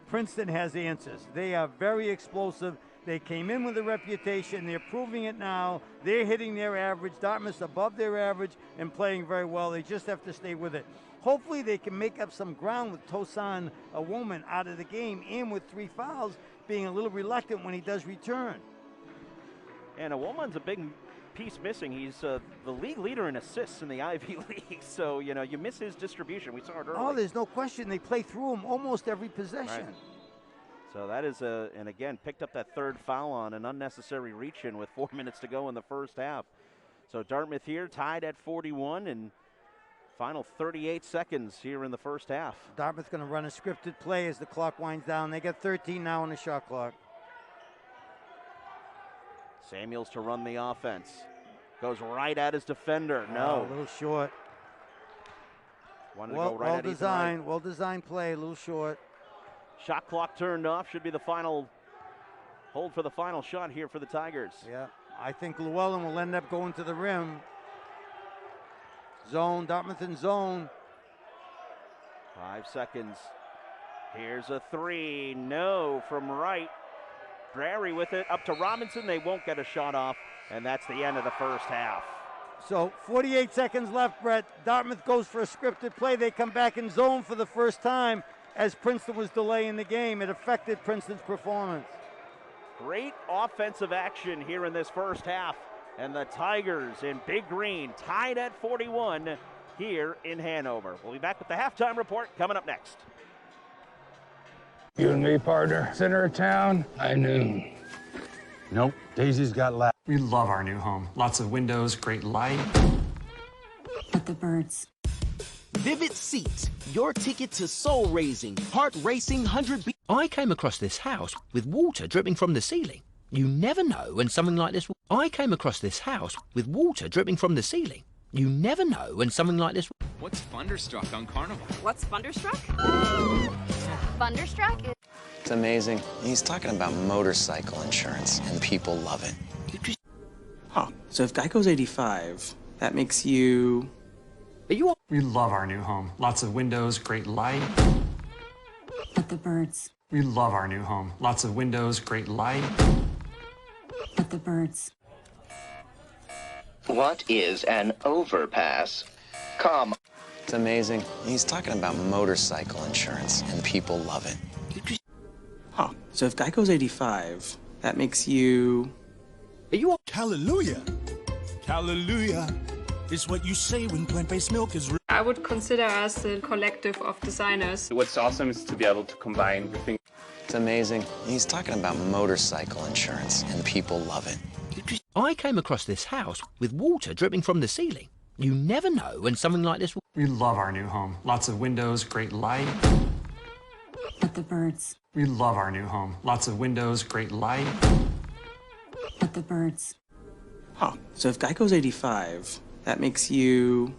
Speaker 2: Princeton has answers. They are very explosive. They came in with a reputation. They're proving it now. They're hitting their average. Dartmouth's above their average and playing very well. They just have to stay with it. Hopefully they can make up some ground with Tosan, a woman, out of the game, and with 3 fouls, being a little reluctant when he does return.
Speaker 1: And a woman's a big piece missing. He's the league leader in assists in the Ivy League. So, you know, you miss his distribution. We saw it earlier.
Speaker 2: Oh, there's no question. They play through him almost every possession.
Speaker 1: Right. So that is and again, picked up that 3rd foul on an unnecessary reach-in with 4 minutes to go in the first half. So Dartmouth here tied at 41 and final 38 seconds here in the first half.
Speaker 2: Dartmouth's going to run a scripted play as the clock winds down. They got 13 now on the shot clock.
Speaker 1: Samuels to run the offense. Goes right at his defender.
Speaker 2: Oh,
Speaker 1: No.
Speaker 2: a little short.
Speaker 1: Wanted to go right at Ethan Wright.
Speaker 2: Well designed play, a little short.
Speaker 1: Shot clock turned off. Should be the final hold for the final shot here for the Tigers.
Speaker 2: Yeah, I think Llewellyn will end up going to the rim. Zone, Dartmouth in zone.
Speaker 1: 5 seconds. Here's a 3. No from Wright. Drary with it up to Robinson. They won't get a shot off, and that's the end of the first half.
Speaker 2: So 48 seconds left, Brett. Dartmouth goes for a scripted play. They come back in zone for the first time as Princeton was delaying the game. It affected Princeton's performance.
Speaker 1: Great offensive action here in this first half. And the Tigers in Big Green tied at 41 here in Hanover. We'll be back with the halftime report coming up next.
Speaker 10: You and me, partner. Center of town, high noon. Nope, Daisy's got lap.
Speaker 6: We love our new home. Lots of windows, great light.
Speaker 7: But the birds.
Speaker 20: Vivid Seats, your ticket to soul-raising, heart-racing 100 beat.
Speaker 4: I came across this house with water dripping from the ceiling. You never know when something like this. I came across this house with water dripping from the ceiling. You never know when something like this.
Speaker 19: What's Thunderstruck on Carnival?
Speaker 22: What's Thunderstruck? Thunderstruck is...
Speaker 11: It's amazing. He's talking about motorcycle insurance, and people love it.
Speaker 3: Huh. So if Geico's 85, that makes you...
Speaker 4: Are you...
Speaker 6: We love our new home. Lots of windows, great light.
Speaker 7: But the birds.
Speaker 6: We love our new home. Lots of windows, great light.
Speaker 7: But the birds.
Speaker 5: What is an overpass? Come.
Speaker 11: It's amazing. He's talking about motorcycle insurance, and people love it.
Speaker 3: Huh. So if Geico's 85, that makes you...
Speaker 4: Are you...
Speaker 12: Hallelujah. Hallelujah. Is what you say when plant-based milk is...
Speaker 23: I would consider us a collective of designers.
Speaker 24: What's awesome is to be able to combine everything.
Speaker 11: It's amazing. He's talking about motorcycle insurance, and people love it.
Speaker 4: I came across this house with water dripping from the ceiling. You never know when something like this.
Speaker 6: We love our new home. Lots of windows, great light.
Speaker 7: But the birds.
Speaker 6: We love our new home. Lots of windows, great light.
Speaker 7: But the birds.
Speaker 3: Huh. So if Geico's 85, that makes you...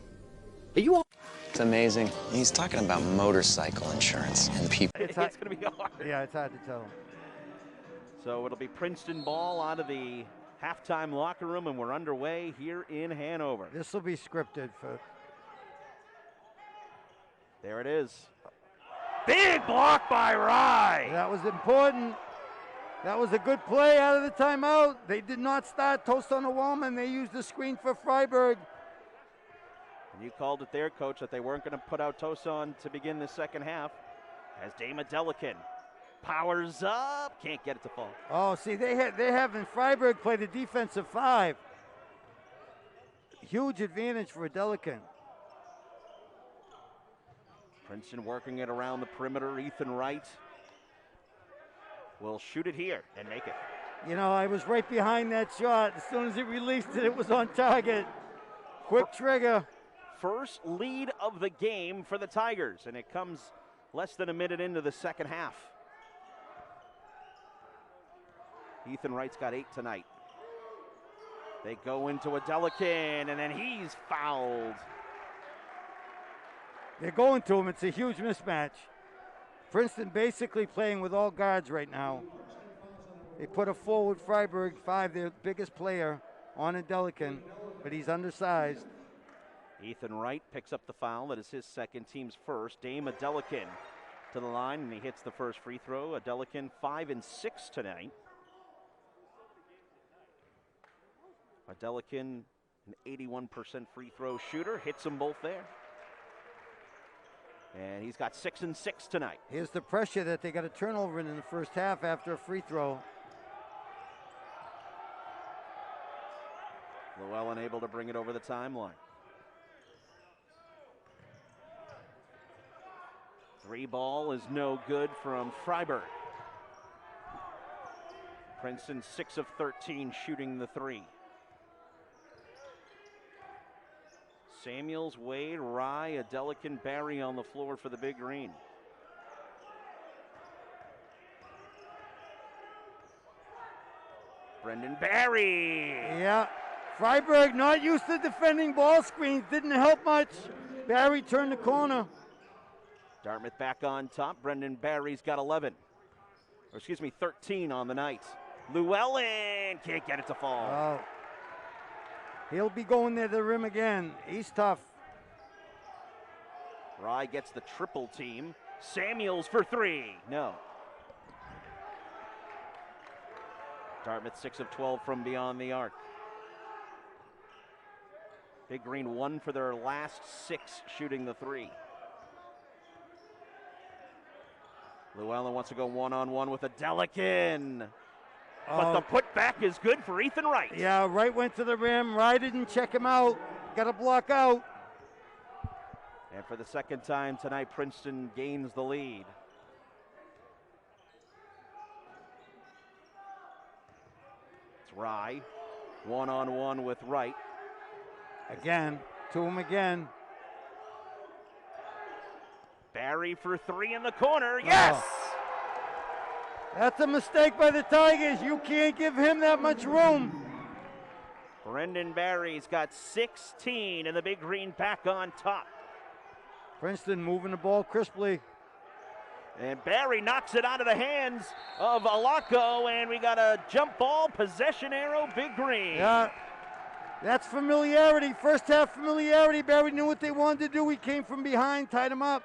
Speaker 4: Are you...
Speaker 11: It's amazing. He's talking about motorcycle insurance, and people...
Speaker 1: It's going to be hard.
Speaker 2: Yeah, it's hard to tell.
Speaker 1: So it'll be Princeton ball out of the halftime locker room, and we're underway here in Hanover.
Speaker 2: This will be scripted for...
Speaker 1: There it is. Big block by Wright.
Speaker 2: That was important. That was a good play out of the timeout. They did not start toast on a woman. They used the screen for Freiberg.
Speaker 1: And you called it there, Coach, that they weren't going to put out Tosan to begin the second half. As Dama Delican powers up, can't get it to fall.
Speaker 2: Oh, see, they're having Freiberg play the defensive 5. Huge advantage for Delican.
Speaker 1: Princeton working it around the perimeter. Ethan Wright will shoot it here and make it.
Speaker 2: You know, I was right behind that shot. As soon as it released it, it was on target. Quick trigger.
Speaker 1: First lead of the game for the Tigers, and it comes less than a minute into the second half. Ethan Wright's got 8 tonight. They go into a Delican, and then he's fouled.
Speaker 2: They're going to him. It's a huge mismatch. Princeton basically playing with all guards right now. They put a forward, Freiberg, 5, their biggest player, on Adelican, but he's undersized.
Speaker 1: Ethan Wright picks up the foul. That is his second, team's first. Dame Adelican to the line, and he hits the first free throw. Adelican 5 and 6 tonight. Adelican, an 81% free throw shooter, hits them both there. And he's got 6 and 6 tonight.
Speaker 2: Here's the pressure that they got a turnover in the first half after a free throw.
Speaker 1: Llewellyn able to bring it over the timeline. 3 ball is no good from Freiberg. Princeton 6 of 13 shooting the 3. Samuels, Wade, Rye, Adelican, Barry on the floor for the Big Green. Brendan Barry.
Speaker 2: Yeah, Freiberg not used to defending ball screens, didn't help much. Barry turned the corner.
Speaker 1: Dartmouth back on top. Brendan Barry's got 11. Or excuse me, 13 on the night. Llewellyn can't get it to fall.
Speaker 2: Oh. He'll be going there to the rim again. He's tough.
Speaker 1: Rye gets the triple team. Samuels for 3. No. Dartmouth 6 of 12 from beyond the arc. Big Green 1 for their last 6 shooting the 3. Llewellyn wants to go one-on-one with Adelican. But the putback is good for Ethan Wright.
Speaker 2: Yeah, Wright went to the rim. Wright didn't check him out. Got a block out.
Speaker 1: And for the second time tonight, Princeton gains the lead. It's Rye, one-on-one with Wright.
Speaker 2: Again, to him again.
Speaker 1: Barry for 3 in the corner. Yes!
Speaker 2: That's a mistake by the Tigers. You can't give him that much room.
Speaker 1: Brendan Barry's got 16, and the Big Green back on top.
Speaker 2: Princeton moving the ball crisply.
Speaker 1: And Barry knocks it out of the hands of Alaco, and we got a jump ball, possession arrow, Big Green.
Speaker 2: Yeah, that's familiarity. First half familiarity. Barry knew what they wanted to do. He came from behind, tied him up.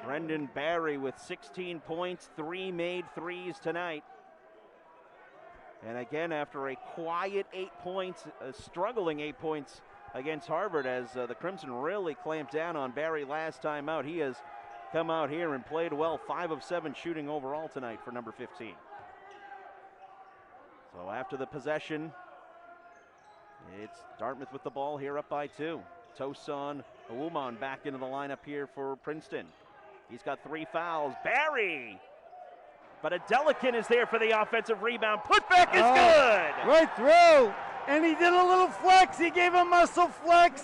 Speaker 1: Brendan Barry with 16 points, 3 made threes tonight. And again, after a quiet 8 points, a struggling 8 points against Harvard, as the Crimson really clamped down on Barry last time out. He has come out here and played well, 5 of 7 shooting overall tonight for number 15. So after the possession, it's Dartmouth with the ball here up by 2. Tosan Awuman back into the lineup here for Princeton. He's got 3 fouls. Barry! But Adelican is there for the offensive rebound. Putback is good!
Speaker 2: Right through. And he did a little flex. He gave a muscle flex.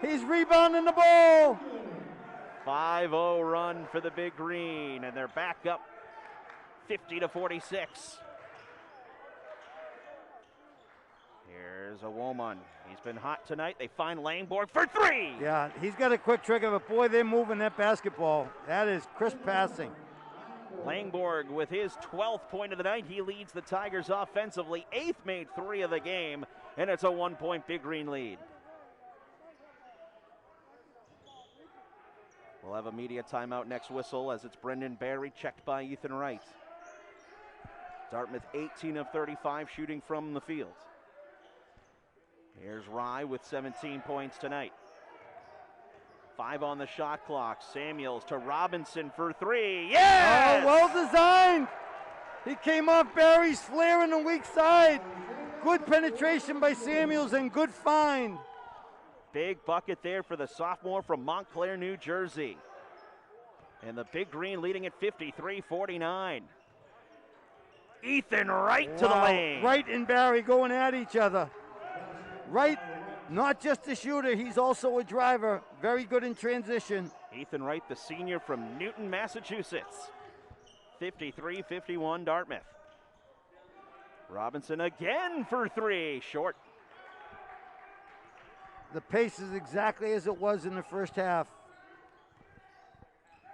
Speaker 2: He's rebounding the ball.
Speaker 1: 5-0 run for the Big Green, and they're back up 50-46. Here's Awuman. He's been hot tonight. They find Langborg for 3.
Speaker 2: Yeah, he's got a quick trigger, but boy, they're moving that basketball. That is crisp passing.
Speaker 1: Langborg with his 12th point of the night. He leads the Tigers offensively. 8th made 3 of the game, and it's a 1-point Big Green lead. We'll have a media timeout next whistle as it's Brendan Barry checked by Ethan Wright. Dartmouth 18 of 35 shooting from the field. Here's Rye with 17 points tonight. 5 on the shot clock. Samuels to Robinson for 3. Yes!
Speaker 2: Oh, well designed. He came off Barry's flare on the weak side. Good penetration by Samuels and good find.
Speaker 1: Big bucket there for the sophomore from Montclair, New Jersey. And the Big Green leading at 53-49. Ethan Wright to the lane.
Speaker 2: Wright and Barry going at each other. Wright, not just a shooter, he's also a driver. Very good in transition.
Speaker 1: Ethan Wright, the senior from Newton, Massachusetts. 53-51 Dartmouth. Robinson again for 3, short.
Speaker 2: The pace is exactly as it was in the first half.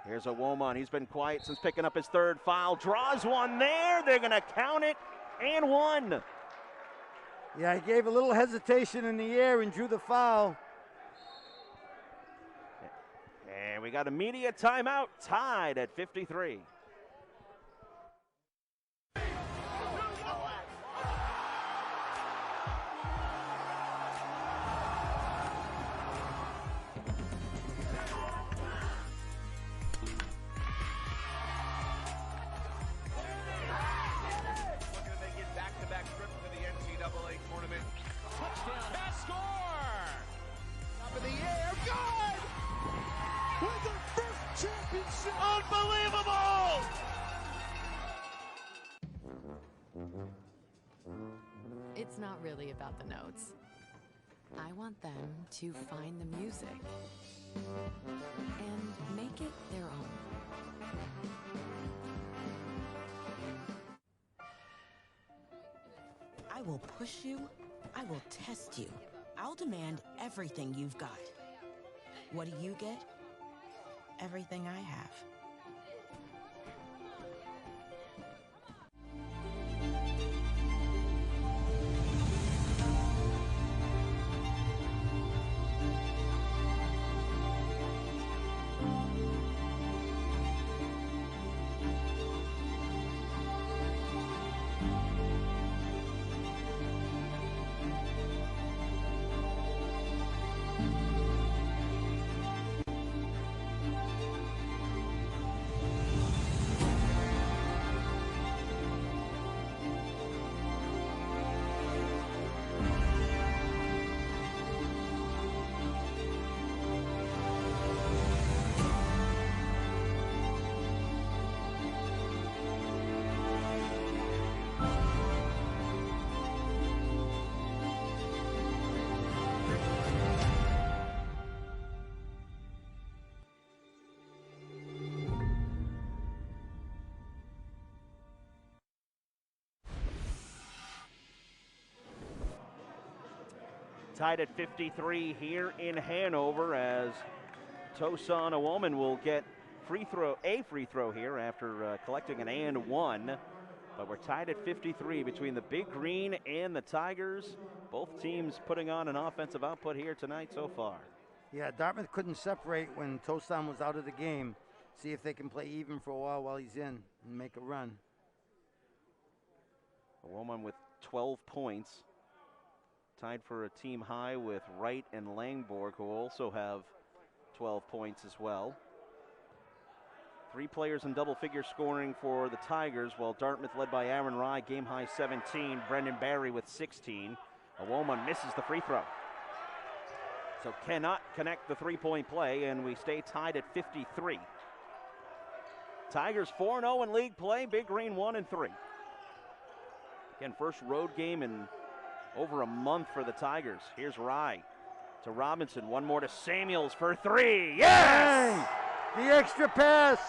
Speaker 1: Here's a Woman. He's been quiet since picking up his third foul. Draws one there. They're going to count it and one.
Speaker 2: Yeah, he gave a little hesitation in the air and drew the foul.
Speaker 1: And we got a media timeout, tied at 53.
Speaker 12: Unbelievable!
Speaker 8: It's not really about the notes. I want them to find the music and make it their own.
Speaker 9: I will push you. I will test you. I'll demand everything you've got. What do you get? Everything I have.
Speaker 1: Tied at 53 here in Hanover as Tosan Awoman will get a free throw here after collecting an and one. But we're tied at 53 between the Big Green and the Tigers. Both teams putting on an offensive output here tonight so far.
Speaker 2: Yeah, Dartmouth couldn't separate when Tosan was out of the game. See if they can play even for a while he's in and make a run.
Speaker 1: Awoman with 12 points. Tied for a team high with Wright and Langborg, who also have 12 points as well. 3 players in double-figure scoring for the Tigers, while Dartmouth led by Aaron Rye, game high 17. Brendan Barry with 16. Awoman misses the free throw. So cannot connect the three-point play, and we stay tied at 53. Tigers 4-0 in league play, Big Green 1-3. Again, first road game in over a month for the Tigers. Here's Rye to Robinson. One more to Samuels for three. Yes!
Speaker 2: Dang, the extra pass.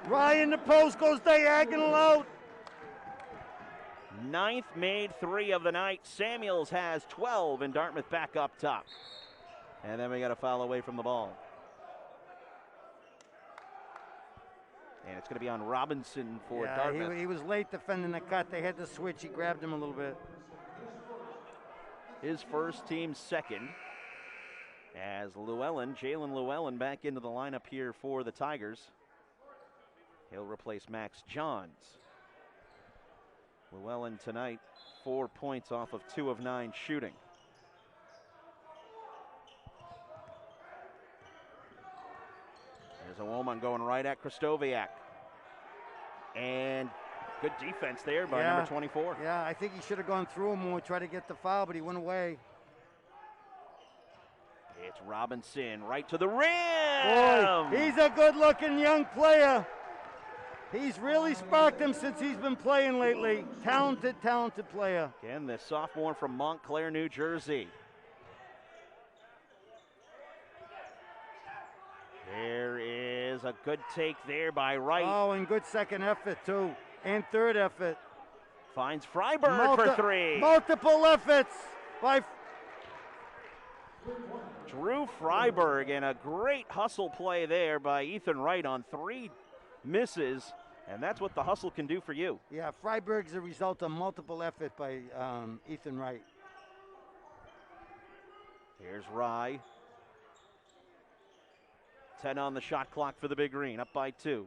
Speaker 2: Rye in the post, goes diagonal out.
Speaker 1: 9th made three of the night. Samuels has 12, and Dartmouth back up top. And then we got a foul away from the ball. And it's going to be on Robinson for Dartmouth.
Speaker 2: He was late defending the cut. They had to switch. He grabbed him a little bit.
Speaker 1: His first, team second. As Jalen Llewellyn back into the lineup here for the Tigers. He'll replace Max Johns. Llewellyn tonight, 4 points off of 2 of 9 shooting. There's a Woman going right at Krastowiak. And good defense there by number 24.
Speaker 2: Yeah, I think he should have gone through him more, try to get the foul, but he went away.
Speaker 1: It's Robinson right to the rim.
Speaker 2: Boy, he's a good-looking young player. He's really sparked him since he's been playing lately. Talented player.
Speaker 1: Again, the sophomore from Montclair, New Jersey. There is a good take there by Wright.
Speaker 2: Oh, and good second effort, too. And third effort.
Speaker 1: Finds Freiberg for three.
Speaker 2: Multiple efforts by
Speaker 1: Drew Freiberg, and a great hustle play there by Ethan Wright on 3 misses, and that's what the hustle can do for you.
Speaker 2: Yeah, Freiberg's a result of multiple effort by Ethan Wright.
Speaker 1: Here's Rye. 10 on the shot clock for the Big Green, up by 2.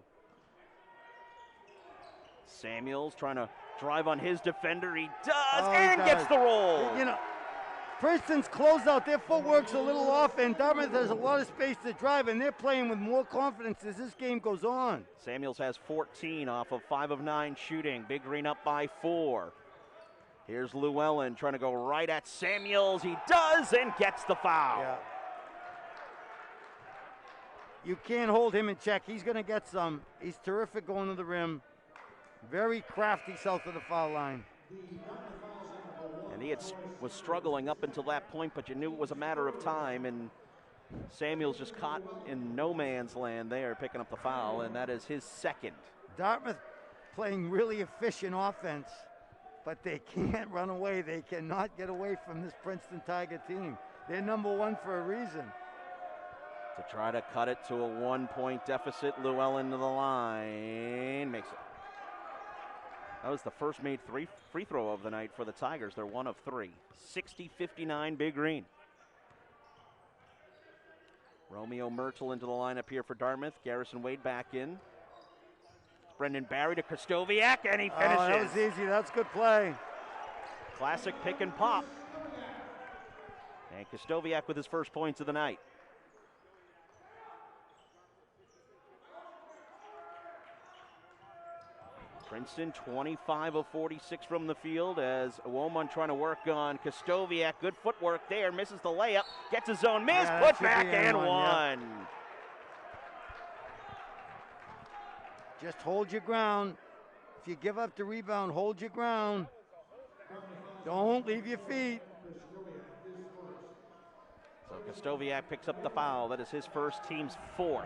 Speaker 1: Samuels trying to drive on his defender. He does, and gets the roll.
Speaker 2: You know, Princeton's closeout, their footwork's a little off, and Dartmouth has a lot of space to drive, and they're playing with more confidence as this game goes on.
Speaker 1: Samuels has 14 off of 5 of 9 shooting. Big Green up by 4. Here's Llewellyn trying to go right at Samuels. He does, and gets the foul.
Speaker 2: Yeah. You can't hold him in check. He's going to get some. He's terrific going to the rim. Very crafty south of the foul line.
Speaker 1: And he was struggling up until that point, but you knew it was a matter of time, and Samuels just caught in no man's land there, picking up the foul, and that is his second.
Speaker 2: Dartmouth playing really efficient offense, but they can't run away. They cannot get away from this Princeton Tiger team. They're number 1 for a reason.
Speaker 1: To try to cut it to a 1-point deficit, Llewellyn to the line, makes it. That was the first made free throw of the night for the Tigers. They're 1 of 3. 60-59 Big Green. Romeo Myrtle into the lineup here for Dartmouth. Garrison Wade back in. Brendan Barry to Kristoviak, and he finishes.
Speaker 2: Oh, that was easy. That's good play.
Speaker 1: Classic pick and pop. And Kristoviak with his first points of the night. Princeton 25 of 46 from the field as Woman trying to work on Kristoviak. Good footwork there, misses the layup, gets his own miss, put back and one.
Speaker 2: Yeah. Just hold your ground. If you give up the rebound, hold your ground. Don't leave your feet.
Speaker 1: So Kristoviak picks up the foul. That is his first, team's 4th.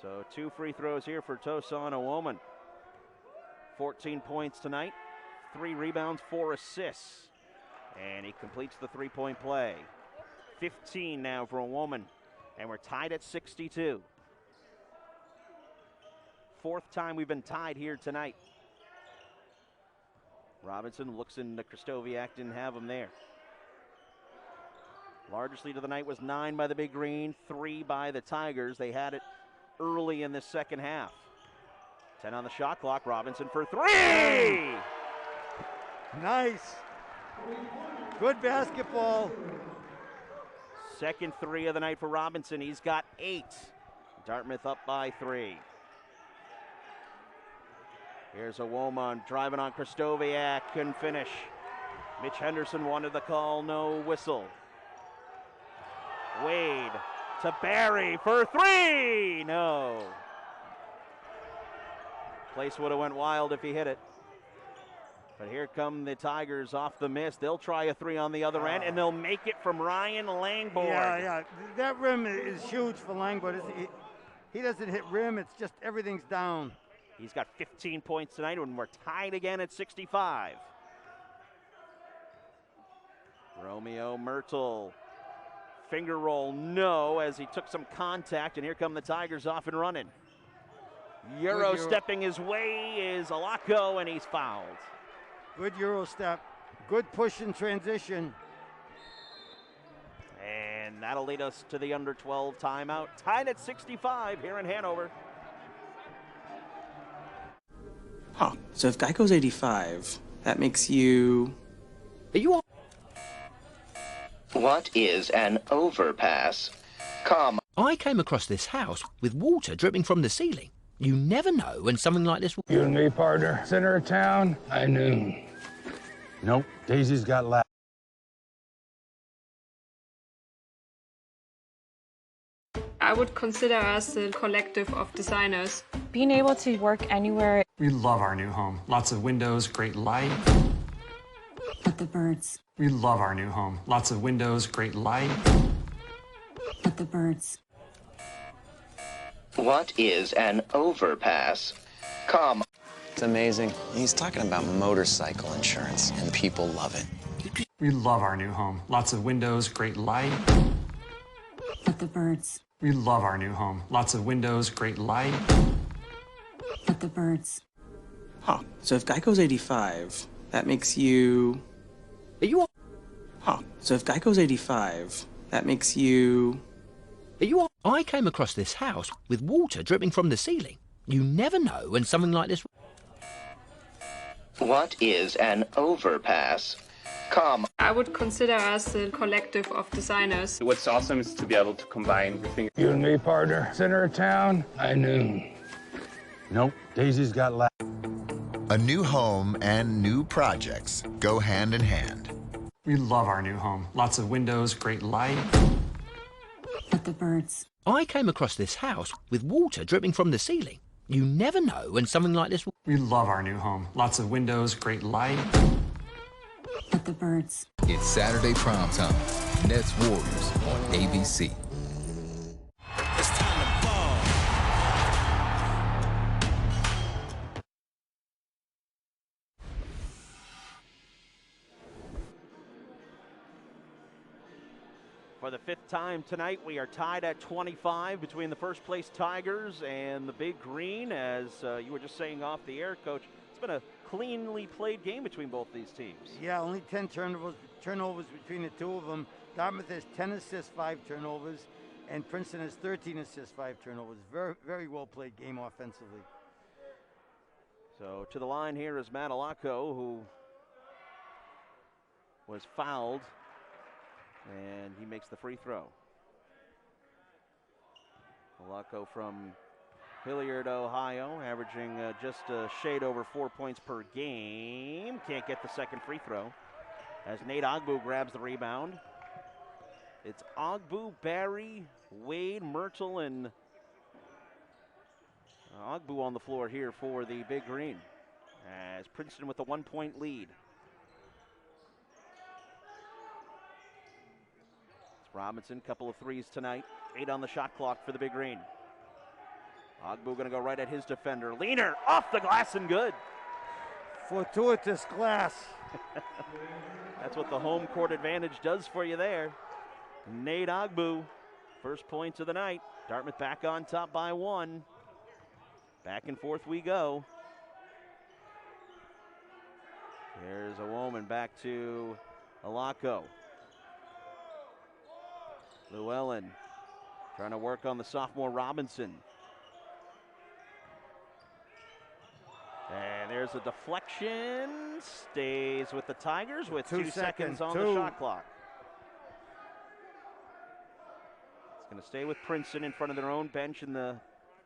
Speaker 1: So 2 free throws here for Tosan Owoman. 14 points tonight, 3 rebounds, 4 assists. And he completes the 3-point play. 15 now for Owoman, and we're tied at 62. 4th time we've been tied here tonight. Robinson looks into Kristoviak, didn't have him there. Largest lead of the night was 9 by the Big Green, 3 by the Tigers. They had it early in the second half. 10 on the shot clock, Robinson for 3!
Speaker 2: Nice. Good basketball.
Speaker 1: Second 3 of the night for Robinson. He's got 8. Dartmouth up by 3. Here's Owoman driving on Kristoviak, couldn't finish. Mitch Henderson wanted the call, no whistle. Wade to Barry for 3, no. Place would have went wild if he hit it. But here come the Tigers off the miss. They'll try a 3 on the other end, and they'll make it from Ryan Langford.
Speaker 2: Yeah. That rim is huge for Langford. He doesn't hit rim. It's just everything's down.
Speaker 1: He's got 15 points tonight, and we're tied again at 65. Romeo Myrtle. Finger roll, no, as he took some contact, and here come the Tigers off and running. Euro stepping his way is Alako, and he's fouled.
Speaker 2: Good Euro step. Good push in transition.
Speaker 1: And that'll lead us to the under 12 timeout. Tied at 65 here in Hanover.
Speaker 3: Huh. So if Geico's 85, that makes you... Are you all...
Speaker 5: What is an overpass?
Speaker 4: I came across this house with water dripping from the ceiling. You never know when something like this...
Speaker 10: You and me, partner. Center of town, high noon. Nope, Daisy's got last.
Speaker 23: I would consider us a collective of designers.
Speaker 13: Being able to work anywhere.
Speaker 6: We love our new home. Lots of windows, great light.
Speaker 7: But the birds.
Speaker 6: We love our new home. Lots of windows, great light.
Speaker 7: But the birds.
Speaker 5: What is an overpass?
Speaker 11: It's amazing. He's talking about motorcycle insurance, and people love it.
Speaker 6: We love our new home. Lots of windows, great light.
Speaker 7: But the birds.
Speaker 6: We love our new home. Lots of windows, great light.
Speaker 7: But the birds.
Speaker 3: Huh. So if Geico's 85, that makes you...
Speaker 4: Are you...
Speaker 3: Huh. So if Geico's 85, that makes you...
Speaker 4: Are you... I came across this house with water dripping from the ceiling. You never know when something like this...
Speaker 5: What is an overpass?
Speaker 23: I would consider us a collective of designers.
Speaker 24: What's awesome is to be able to combine everything.
Speaker 10: You and me, partner. Center of town, high noon. Nope, Daisy's got lap.
Speaker 14: A new home and new projects go hand in hand.
Speaker 6: We love our new home. Lots of windows, great light.
Speaker 7: But the birds.
Speaker 4: I came across this house with water dripping from the ceiling. You never know when something like this...
Speaker 6: We love our new home. Lots of windows, great light.
Speaker 7: But the birds.
Speaker 21: It's Saturday prime time. Nets Warriors on ABC.
Speaker 12: It's time to ball.
Speaker 1: For the fifth time tonight, we are tied at 25 between the first place Tigers and the Big Green. As you were just saying off the air, Coach, it's been a cleanly played game between both these teams.
Speaker 2: Yeah, only 10 turnovers between the two of them. Dartmouth has 10 assists, 5 turnovers, and Princeton has 13 assists, 5 turnovers. Very, very well played game offensively.
Speaker 1: So to the line here is Matt Alacco, who was fouled, and he makes the free throw. Alacco from Hilliard, Ohio, averaging just a shade over 4 points per game. Can't get the second free throw as Nate Ogbu grabs the rebound. It's Ogbu, Barry, Wade, Myrtle, and Ogbu on the floor here for the Big Green as Princeton with a 1-point lead. It's Robinson, couple of threes tonight. 8 on the shot clock for the Big Green. Ogbu gonna go right at his defender. Leaner off the glass and good.
Speaker 2: Fortuitous glass.
Speaker 1: That's what the home court advantage does for you there. Nate Ogbu, first points of the night. Dartmouth back on top by 1. Back and forth we go. Here's a woman back to Alacco. Llewellyn trying to work on the sophomore Robinson. And there's a deflection. Stays with the Tigers with 2 seconds on the shot clock. It's going to stay with Princeton in front of their own bench in the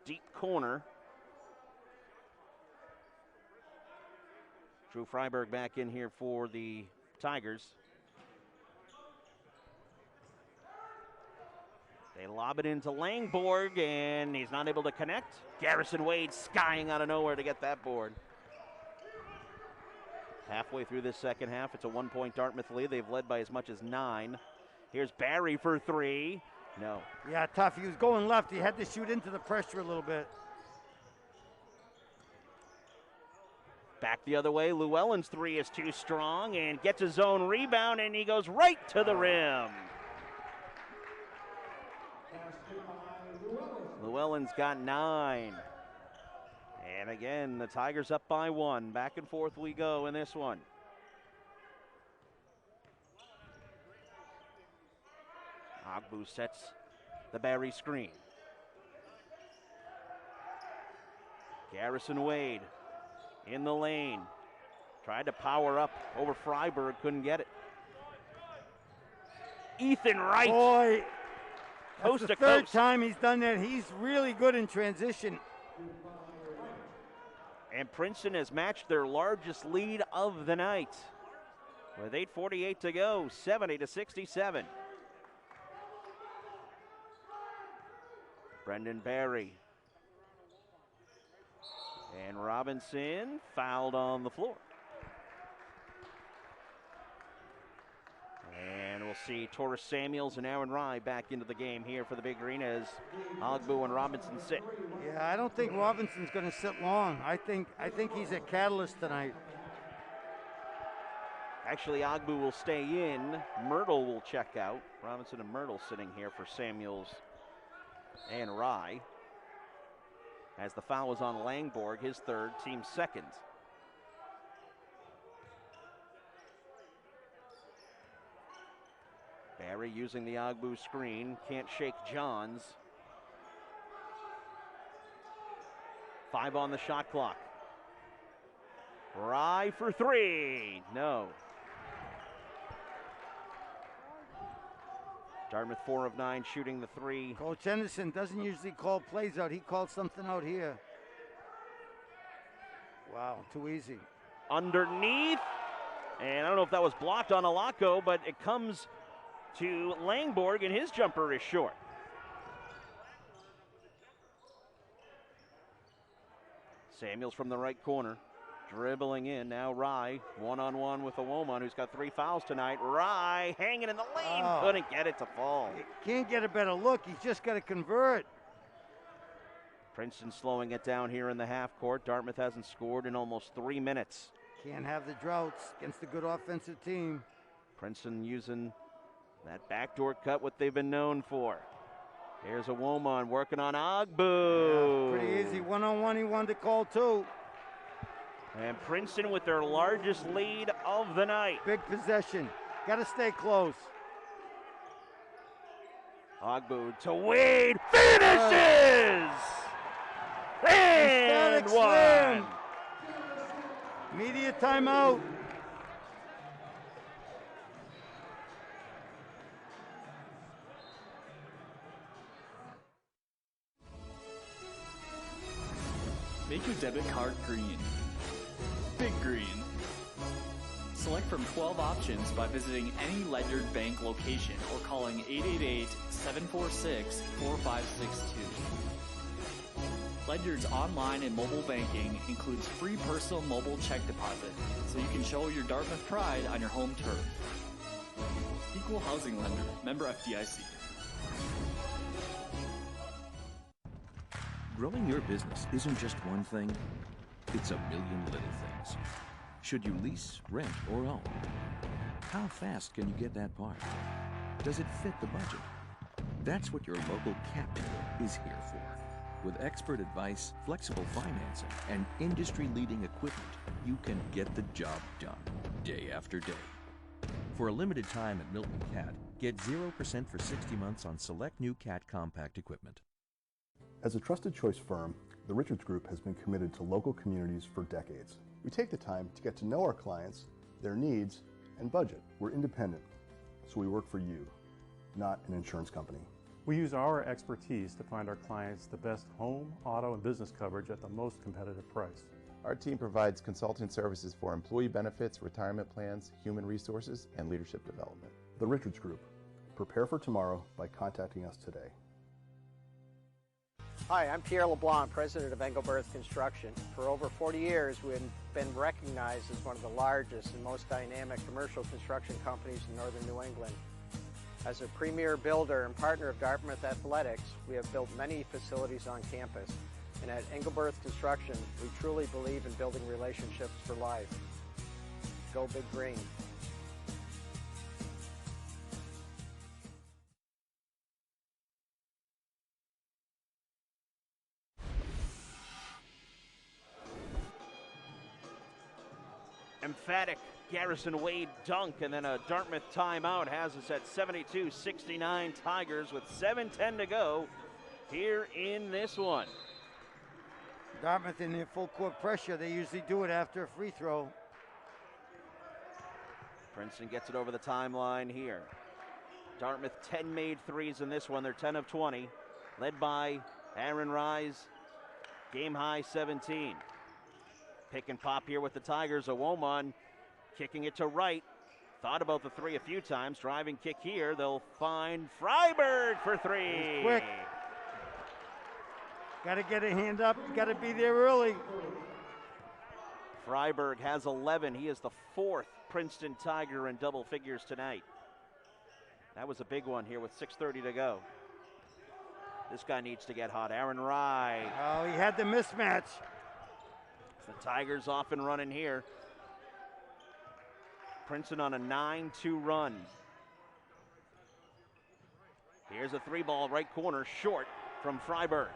Speaker 1: deep corner. Drew Freiberg back in here for the Tigers. They lob it into Langborg, and he's not able to connect. Garrison Wade skying out of nowhere to get that board. Halfway through this second half, it's a 1-point Dartmouth lead. They've led by as much as 9. Here's Barry for 3. No.
Speaker 2: Yeah, tough. He was going left. He had to shoot into the pressure a little bit.
Speaker 1: Back the other way. Llewellyn's 3 is too strong and gets his own rebound, and he goes right to the rim. Llewellyn's got 9. And again, the Tigers up by 1. Back and forth we go in this one. Ogbu sets the Barry screen. Garrison Wade in the lane. Tried to power up over Freiberg, couldn't get it. Ethan Wright.
Speaker 2: Boy,
Speaker 1: coast
Speaker 2: that's the
Speaker 1: to
Speaker 2: third
Speaker 1: coast.
Speaker 2: time he's done that. He's really good in transition.
Speaker 1: And Princeton has matched their largest lead of the night. With 8:48 to go, 70-67. Brendan Barry. And Robinson fouled on the floor. And we'll see Taurus Samuels and Aaron Rye back into the game here for the Big Green as Ogbu and Robinson sit.
Speaker 2: Yeah, I don't think Robinson's going to sit long. I think he's a catalyst tonight.
Speaker 1: Actually, Agbu will stay in. Myrtle will check out. Robinson and Myrtle sitting here for Samuels and Rye. As the foul was on Langborg, his third, team second. Barry using the Agbu screen. Can't shake Johns. 5 on the shot clock. Rye for 3. No. Dartmouth 4 of 9 shooting the 3.
Speaker 2: Coach Henderson doesn't usually call plays out. He called something out here. Wow, too easy.
Speaker 1: Underneath. And I don't know if that was blocked on Alako, but it comes to Langborg, and his jumper is short. Samuels from the right corner. Dribbling in, now Rye, one-on-one with Awoman, who's got 3 fouls tonight. Rye hanging in the lane, couldn't get it to fall.
Speaker 2: Can't get a better look, he's just got to convert.
Speaker 1: Princeton slowing it down here in the half court. Dartmouth hasn't scored in almost 3 minutes.
Speaker 2: Can't have the droughts against a good offensive team.
Speaker 1: Princeton using that backdoor cut, what they've been known for. Here's Awoman working on Agbu.
Speaker 2: Yeah, pretty easy, one-on-one he wanted to call too.
Speaker 1: And Princeton with their largest lead of the night.
Speaker 2: Big possession. Got to stay close.
Speaker 1: Agbu to Wade. Finishes! And one.
Speaker 2: Media timeout.
Speaker 15: Make your debit card green. Big green. Select from 12 options by visiting any Ledyard Bank location or calling 888-746-4562. Ledyard's online and mobile banking includes free personal mobile check deposit, so you can show your Dartmouth pride on your home turf. Equal housing lender, member FDIC.
Speaker 16: Growing your business isn't just one thing, it's a million little things. Should you lease, rent, or own? How fast can you get that part? Does it fit the budget? That's what your local cap dealer is here for. With expert advice, flexible financing, and industry-leading equipment, you can get the job done, day after day. For a limited time at Milton Cat, get 0% for 60 months on select new Cat compact equipment.
Speaker 17: As a trusted choice firm, the Richards Group has been committed to local communities for decades. We take the time to get to know our clients, their needs, and budget. We're independent, so we work for you, not an insurance company.
Speaker 22: We use our expertise to find our clients the best home, auto, and business coverage at the most competitive price.
Speaker 25: Our team provides consulting services for employee benefits, retirement plans, human resources, and leadership development.
Speaker 17: The Richards Group. Prepare for tomorrow by contacting us today.
Speaker 18: Hi, I'm Pierre LeBlanc, president of Engelberth Construction. For over 40 years, we've been recognized as one of the largest and most dynamic commercial construction companies in northern New England. As a premier builder and partner of Dartmouth Athletics, we have built many facilities on campus. And at Engelberth Construction, we truly believe in building relationships for life. Go Big Green.
Speaker 1: Emphatic Garrison Wade dunk, and then a Dartmouth timeout has us at 72-69 Tigers with 7:10 to go here in this one.
Speaker 2: Dartmouth in their full court pressure. They usually do it after a free throw.
Speaker 1: Princeton gets it over the timeline here. Dartmouth 10 made threes in this one. They're 10 of 20, led by Aaron Rise, game high 17. Pick and pop here with the Tigers. Awoman kicking it to Wright. Thought about the three a few times. Driving kick here. They'll find Freiberg for three.
Speaker 2: He's quick. Got to get a hand up. Got to be there early.
Speaker 1: Freiberg has 11. He is the fourth Princeton Tiger in double figures tonight. That was a big one here with 6:30 to go. This guy needs to get hot. Aaron Rye.
Speaker 2: Oh, he had the mismatch.
Speaker 1: The Tigers off and running here. Princeton on a 9-2 run. Here's a 3-ball right corner, short from Freiberg.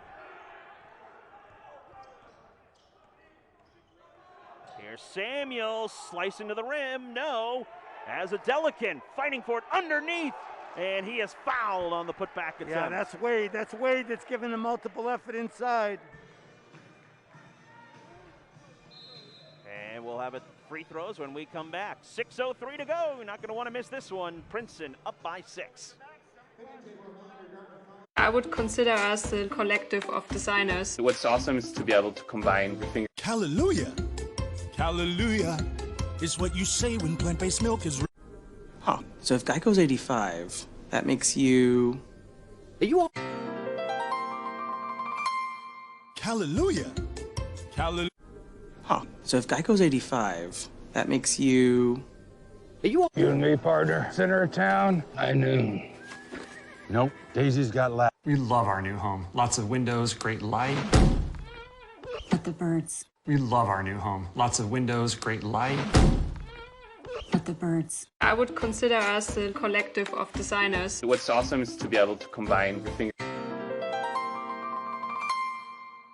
Speaker 1: Here's Samuels slicing to the rim. No. As a Delican fighting for it underneath. And he is fouled on the putback attempt.
Speaker 2: Yeah, that's Wade. That's Wade that's giving him multiple effort inside.
Speaker 1: And we'll have it free throws when we come back. 6:03 to go. You're not going to want to miss this one. Princeton up by 6.
Speaker 23: I would consider us a collective of designers.
Speaker 24: What's awesome is to be able to combine the things.
Speaker 12: Hallelujah. Hallelujah is what you say when plant-based milk is.
Speaker 3: Huh. So if Geico's 85, that makes you.
Speaker 4: Are you all?
Speaker 12: Hallelujah. Hallelujah.
Speaker 3: Huh. So if Geico's 85, that makes you.
Speaker 4: Are you all?
Speaker 10: You and me, partner. Center of town, high noon. Nope. Daisy's got lap.
Speaker 6: We love our new home. Lots of windows, great light.
Speaker 7: But the birds.
Speaker 6: We love our new home. Lots of windows, great light.
Speaker 7: But the birds.
Speaker 23: I would consider us a collective of designers.
Speaker 24: What's awesome is to be able to combine the things.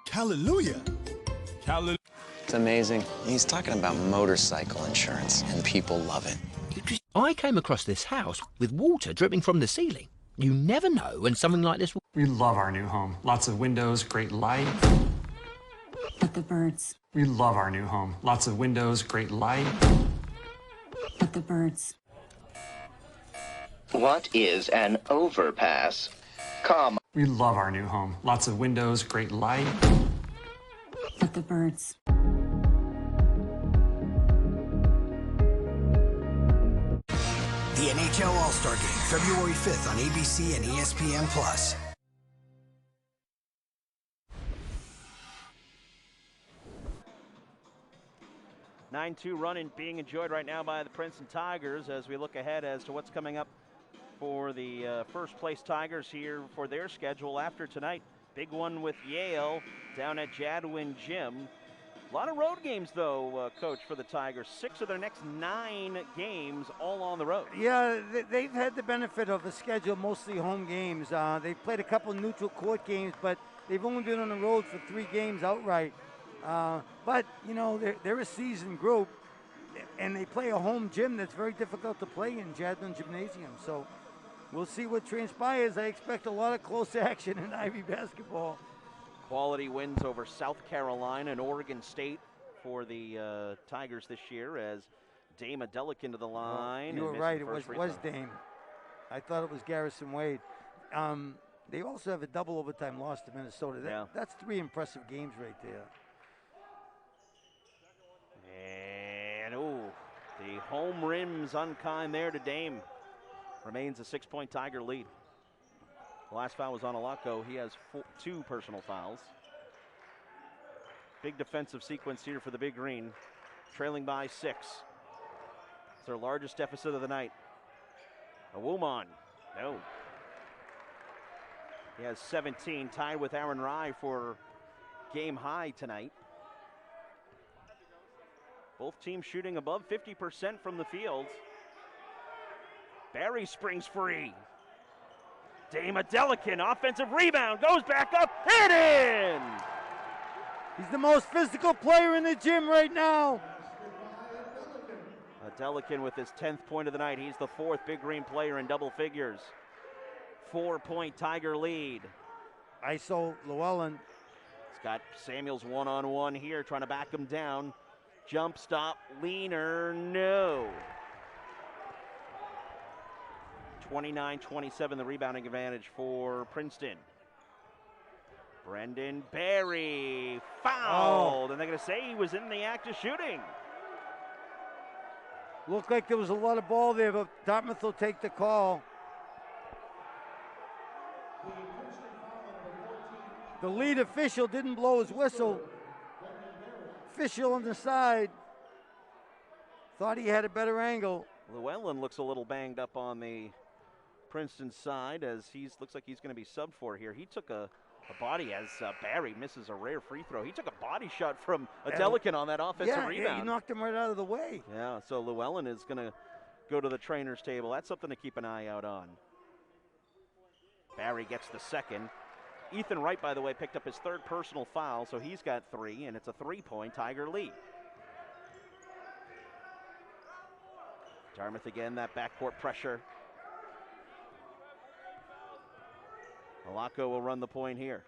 Speaker 12: Hallelujah. Hallelujah.
Speaker 11: It's amazing. He's talking about motorcycle insurance, and people love it.
Speaker 4: I came across this house with water dripping from the ceiling. You never know when something like this.
Speaker 6: We love our new home. Lots of windows, great light.
Speaker 7: But the birds.
Speaker 6: We love our new home. Lots of windows, great light.
Speaker 7: But the birds.
Speaker 5: What is an overpass? Comma.
Speaker 6: We love our new home. Lots of windows, great light.
Speaker 7: But the birds.
Speaker 8: The NHL All-Star Game, February 5th on ABC and ESPN+.
Speaker 1: 9-2 run being enjoyed right now by the Princeton Tigers as we look ahead as to what's coming up for the first place Tigers here for their schedule after tonight. Big one with Yale down at Jadwin Gym. A lot of road games, though, Coach, for the Tigers. 6 of their next 9 games all on the road.
Speaker 2: Yeah, they've had the benefit of a schedule, mostly home games. They've played a couple neutral court games, but they've only been on the road for 3 games outright. But, you know, they're a seasoned group, and they play a home gym that's very difficult to play in, Jadwin Gymnasium. So we'll see what transpires. I expect a lot of close action in Ivy basketball.
Speaker 1: Quality wins over South Carolina and Oregon State for the Tigers this year as Dame Adelic into the line.
Speaker 2: You were right, it was Dame. I thought it was Garrison Wade. They also have a double overtime loss to Minnesota. That's 3 impressive games right there.
Speaker 1: And, the home rim's unkind there to Dame. Remains a 6-point Tiger lead. The last foul was on Alako. He has 2 personal fouls. Big defensive sequence here for the Big Green. Trailing by 6. It's their largest deficit of the night. Awuman. No. He has 17, tied with Aaron Rye for game high tonight. Both teams shooting above 50% from the field. Barry springs free. Dame Adelican, offensive rebound, goes back up, hit in!
Speaker 2: He's the most physical player in the gym right now.
Speaker 1: Adelican with his 10th point of the night. He's the 4th Big Green player in double figures. 4-point Tiger lead.
Speaker 2: ISO Llewellyn.
Speaker 1: He's got Samuels one-on-one here, trying to back him down. Jump stop, leaner, no. 29-27, the rebounding advantage for Princeton. Brendan Barry fouled, and they're going to say he was in the act of shooting.
Speaker 2: Looked like there was a lot of ball there, but Dartmouth will take the call. The lead official didn't blow his whistle. Official on the side thought he had a better angle.
Speaker 1: Llewellyn looks a little banged up on the Princeton side as looks like he's going to be subbed for here. He took a a body as Barry misses a rare free throw. He took a body shot from Delican on that offensive rebound.
Speaker 2: Yeah, he knocked him right out of the way.
Speaker 1: Yeah, so Llewellyn is going to go to the trainer's table. That's something to keep an eye out on. Barry gets the second. Ethan Wright, by the way, picked up his third personal foul, so he's got 3, and it's a 3-point Tiger lead. Dartmouth again, that backcourt pressure. Malacco will run the point here.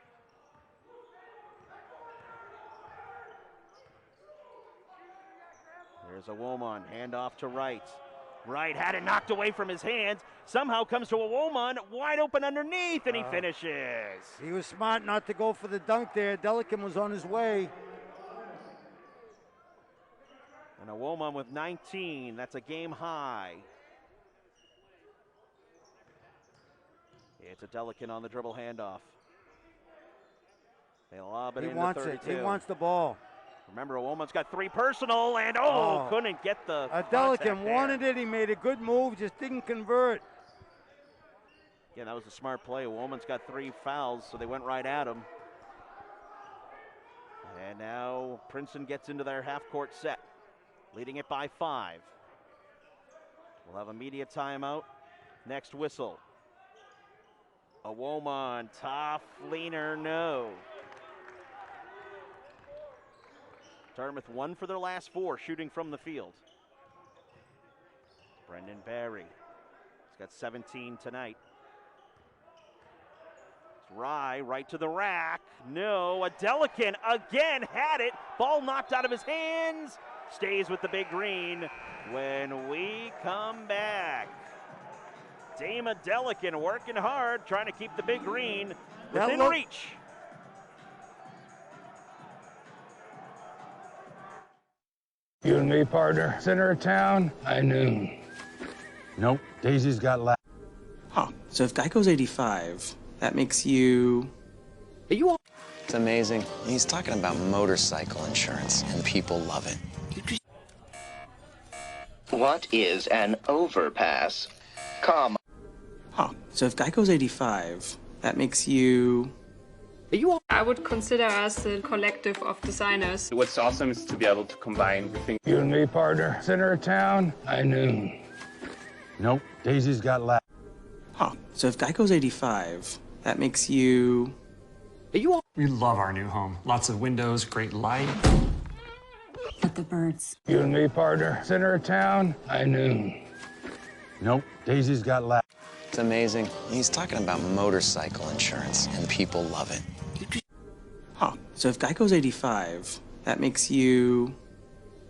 Speaker 1: There's a Woman, handoff to Wright. Wright had it knocked away from his hands, somehow comes to a Woman, wide open underneath, and he finishes.
Speaker 2: He was smart not to go for the dunk there. Delican was on his way.
Speaker 1: And a Woman with 19, that's a game high. It's a Delican on the dribble handoff. They lob it into 32.
Speaker 2: He wants the ball.
Speaker 1: Remember, a Woman's got 3 personal, and couldn't get the
Speaker 2: Delican wanted it. He made a good move, just didn't convert.
Speaker 1: Yeah, that was a smart play. A Woman's got 3 fouls, so they went right at him. And now Princeton gets into their half-court set, leading it by 5. We'll have a media timeout. Next whistle. A Woman, tough leaner, no. Dartmouth 1 for their last 4, shooting from the field. Brendan Barry, he's got 17 tonight. It's Rye, right to the rack. No, a Delican again had it. Ball knocked out of his hands. Stays with the big green when we come back. Dame Delican working hard, trying to keep the big green within reach.
Speaker 10: You and me, partner. Center of town, high noon. Nope, Daisy's got last.
Speaker 3: Huh, so if Geico's 85, that makes you... Are you all...
Speaker 11: It's amazing. He's talking about motorcycle insurance, and people love it.
Speaker 5: What is an overpass?
Speaker 3: Huh, so if Geico's 85, that makes you... Are you all...
Speaker 23: I would consider us a collective of designers.
Speaker 24: What's awesome is to be able to combine the things.
Speaker 10: You and me, partner. Center of town, high noon. Nope, Daisy's got last.
Speaker 3: Huh, so if Geico's 85, that makes you... Are you all...
Speaker 6: We love our new home. Lots of windows, great light.
Speaker 7: But the birds.
Speaker 10: You and me, partner. Center of town, high noon. Nope, Daisy's got last.
Speaker 11: It's amazing. He's talking about motorcycle insurance, and people love it.
Speaker 3: Huh, so if Geico's 85, that makes you...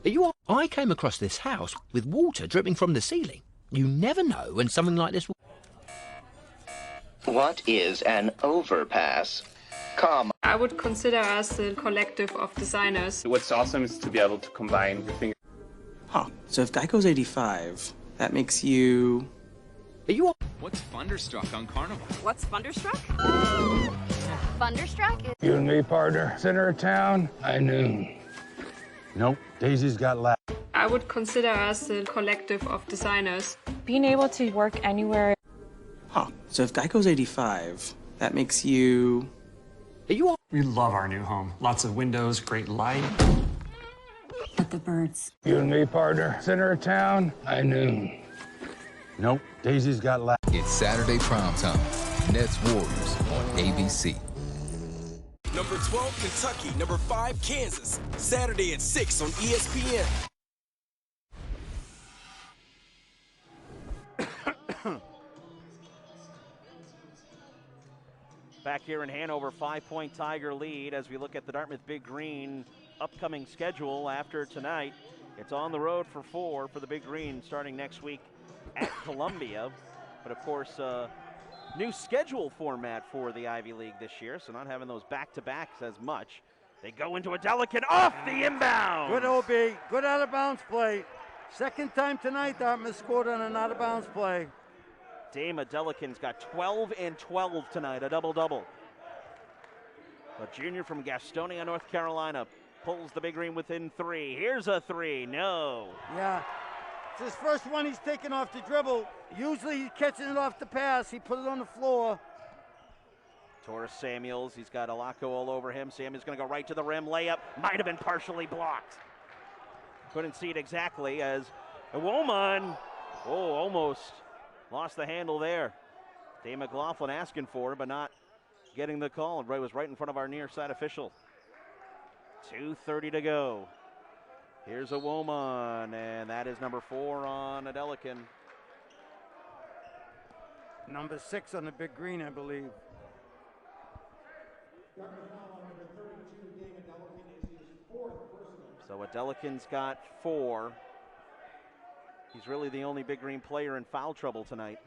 Speaker 3: Are you all... I came across this house with water dripping from the ceiling. You never know when something like this will...
Speaker 5: What is an overpass?
Speaker 23: I would consider us a collective of designers.
Speaker 24: What's awesome is to be able to combine the things.
Speaker 3: Huh, so if Geico's 85, that makes you... Are you all...
Speaker 9: What's Thunderstruck on Carnival?
Speaker 13: What's Thunderstruck? Thunderstruck?
Speaker 10: You and me, partner. Center of town, high noon. Nope, Daisy's got last.
Speaker 23: I would consider us a collective of designers.
Speaker 14: Being able to work anywhere.
Speaker 3: Huh, so if Geico's 85, that makes you... Are you all...
Speaker 6: We love our new home. Lots of windows, great light.
Speaker 7: But the birds.
Speaker 10: You and me, partner. Center of town, high noon. Nope, Daisy's got last.
Speaker 21: It's Saturday primetime. Nets Warriors on ABC.
Speaker 12: Number 12, Kentucky. Number 5, Kansas. Saturday at 6 on ESPN.
Speaker 1: Back here in Hanover, 5-point Tiger lead as we look at the Dartmouth Big Green upcoming schedule after tonight. It's on the road for 4 for the Big Green starting next week at Columbia. But of course, new schedule format for the Ivy League this year, so not having those back-to-backs as much. They go into a Delican off the inbound.
Speaker 2: Good OB, good out-of-bounds play. Second time tonight Dartmouth scored on an out-of-bounds play.
Speaker 1: Dame Delican's got 12 and 12 tonight, a double-double. A junior from Gastonia, North Carolina, pulls the Big Green within 3. Here's a 3, no.
Speaker 2: Yeah, it's his first one he's taken off the dribble. Usually he's catching it off the pass. He put it on the floor.
Speaker 1: Torres Samuels, he's got Alako all over him. Samuels going to go right to the rim. Layup might have been partially blocked. Couldn't see it exactly as Woman, almost lost the handle there. Dave McLaughlin asking for it, but not getting the call. It was right in front of our near side official. 2:30 to go. Here's a Woman, and that is number 4 on Adelican.
Speaker 2: Number 6 on the big green, I believe.
Speaker 1: So Adelican's got 4. He's really the only big green player in foul trouble tonight.